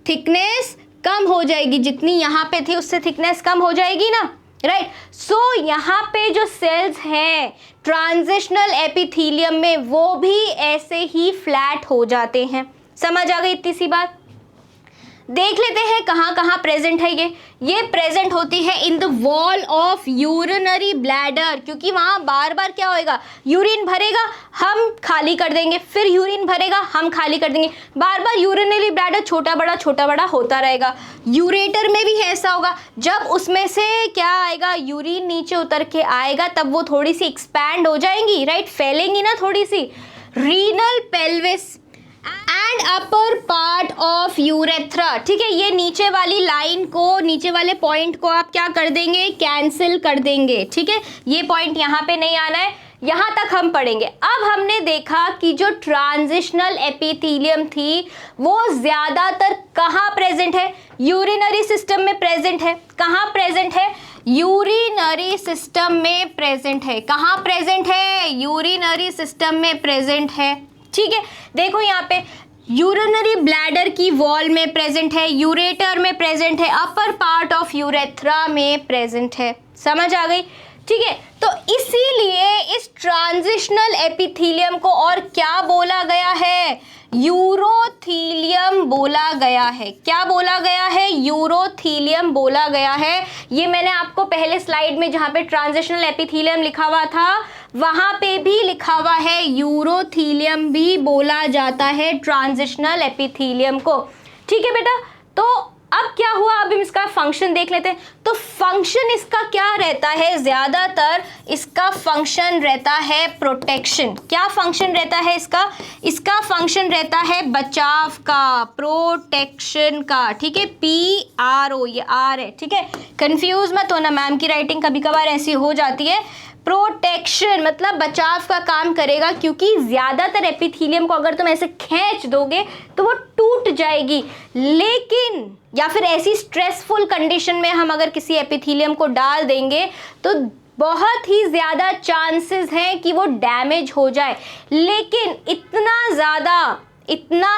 थिकनेस कम हो जाएगी। जितनी यहाँ पे थी उससे थिकनेस कम हो जाएगी ना, राइट। सो यहाँ पे जो सेल्स हैं ट्रांजिशनल एपिथेलियम में, वो भी ऐसे ही फ्लैट हो जाते हैं। समझ आ गई इतनी सी बात? देख लेते हैं कहाँ कहाँ प्रेजेंट है ये प्रेजेंट होती है in the wall of urinary bladder, क्योंकि वहाँ बार बार क्या होएगा? यूरिन भरेगा, हम खाली कर देंगे, फिर यूरिन भरेगा, हम खाली कर देंगे, बार बार यूरिनरी ब्लैडर छोटा बड़ा होता रहेगा। यूरेटर में भी ऐसा होगा, जब उसमें से क्या आएगा? यूरिन नीचे उतर के आएगा, तब वो थोड़ी सी एक्सपैंड हो जाएंगी, राइट, फैलेंगी ना थोड़ी सी। Renal pelvis and upper part of urethra, ठीक है, ये नीचे वाली लाइन को, नीचे वाले पॉइंट को आप क्या कर देंगे? कैंसिल कर देंगे, ठीक है, ये पॉइंट यहाँ पे नहीं आना है, यहाँ तक हम पढ़ेंगे। अब हमने देखा कि जो ट्रांजिशनल एपिथेलियम थी वो ज़्यादातर कहाँ प्रेजेंट है? यूरिनरी सिस्टम में प्रेजेंट है। कहाँ प्रेजेंट है? यूरिनरी सिस्टम में प्रेजेंट है। कहाँ प्रेजेंट है? यूरिनरी सिस्टम में प्रेजेंट है, ठीक है। देखो यहाँ पे यूरिनरी ब्लैडर की वॉल में प्रेजेंट है, यूरेटर में प्रेजेंट है, अपर पार्ट ऑफ यूरेथ्रा में प्रेजेंट है। समझ आ गई? ठीक है, तो इसीलिए इस ट्रांजिशनल एपिथेलियम को और क्या बोला गया है? यूरोथीलियम बोला गया है। क्या बोला गया है? यूरोथीलियम बोला गया है। ये मैंने आपको पहले स्लाइड में जहाँ पे ट्रांजिशनल एपिथेलियम लिखा हुआ था वहाँ पे भी लिखा हुआ है, यूरोथीलियम भी बोला जाता है ट्रांजिशनल एपिथेलियम को। ठीक है बेटा, तो अब क्या हुआ, अब हम इसका फंक्शन देख लेते हैं। तो फंक्शन इसका क्या रहता है? ज़्यादातर इसका फंक्शन रहता है प्रोटेक्शन। क्या फंक्शन रहता है इसका? इसका फंक्शन रहता है बचाव का, प्रोटेक्शन का। ठीक है, PRO, ये R है, ठीक है, कंफ्यूज मत होना, मैम की राइटिंग कभी कभार ऐसी हो जाती है। प्रोटेक्शन मतलब बचाव का काम करेगा, क्योंकि ज़्यादातर एपिथेलियम को अगर तुम ऐसे खींच दोगे तो वो टूट जाएगी। लेकिन या फिर ऐसी स्ट्रेसफुल कंडीशन में हम अगर किसी एपिथेलियम को डाल देंगे तो बहुत ही ज़्यादा चांसेस हैं कि वो डैमेज हो जाए। लेकिन इतना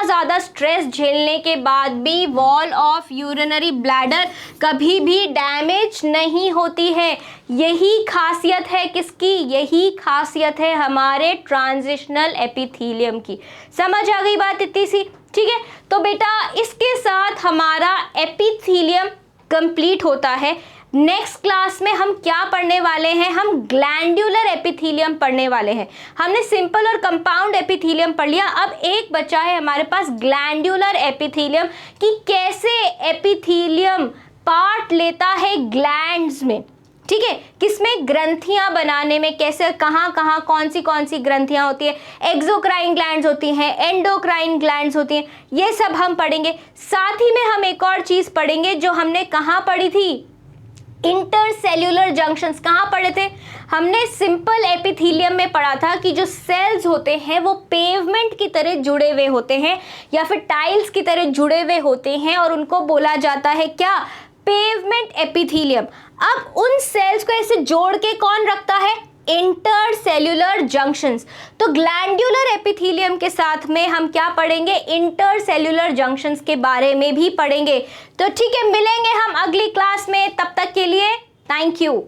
ज़्यादा स्ट्रेस झेलने के बाद भी वॉल ऑफ यूरिनरी ब्लैडर कभी भी डैमेज नहीं होती है। यही खासियत है किसकी? यही खासियत है हमारे ट्रांजिशनल एपिथेलियम की। समझ आ गई बात इतनी सी? ठीक है, तो बेटा इसके साथ हमारा एपिथेलियम कंप्लीट होता है। नेक्स्ट क्लास में हम क्या पढ़ने वाले हैं? हम ग्लैंडुलर एपिथेलियम पढ़ने वाले हैं। हमने सिंपल और कंपाउंड एपिथेलियम पढ़ लिया, अब एक बचा है हमारे पास ग्लैंडुलर एपिथेलियम, कि कैसे एपिथेलियम पार्ट लेता है ग्लैंड्स में। ठीक है, किसमें? ग्रंथियां बनाने में। कैसे, कहाँ कौन सी ग्रंथियां होती है? एक्सोक्राइन ग्लैंड्स होती हैं, एंडोक्राइन ग्लैंड्स होती हैं, ये सब हम पढ़ेंगे। साथ ही में हम एक और चीज़ पढ़ेंगे जो हमने कहाँ पढ़ी थी? Intercellular junctions. कहाँ पढ़े थे? हमने सिंपल एपिथेलियम में पढ़ा था कि जो सेल्स होते हैं वो पेवमेंट की तरह जुड़े हुए होते हैं या फिर टाइल्स की तरह जुड़े हुए होते हैं, और उनको बोला जाता है क्या? Pavement epithelium. अब उन सेल्स को ऐसे जोड़ के कौन रखता है? Intercellular junctions. तो ग्लैंड्यूलर एपिथेलियम के साथ में हम क्या पढ़ेंगे? इंटरसेल्यूलर जंक्शंस के बारे में भी पढ़ेंगे। तो ठीक है, मिलेंगे हम अगली क्लास में, तब तक के लिए थैंक यू।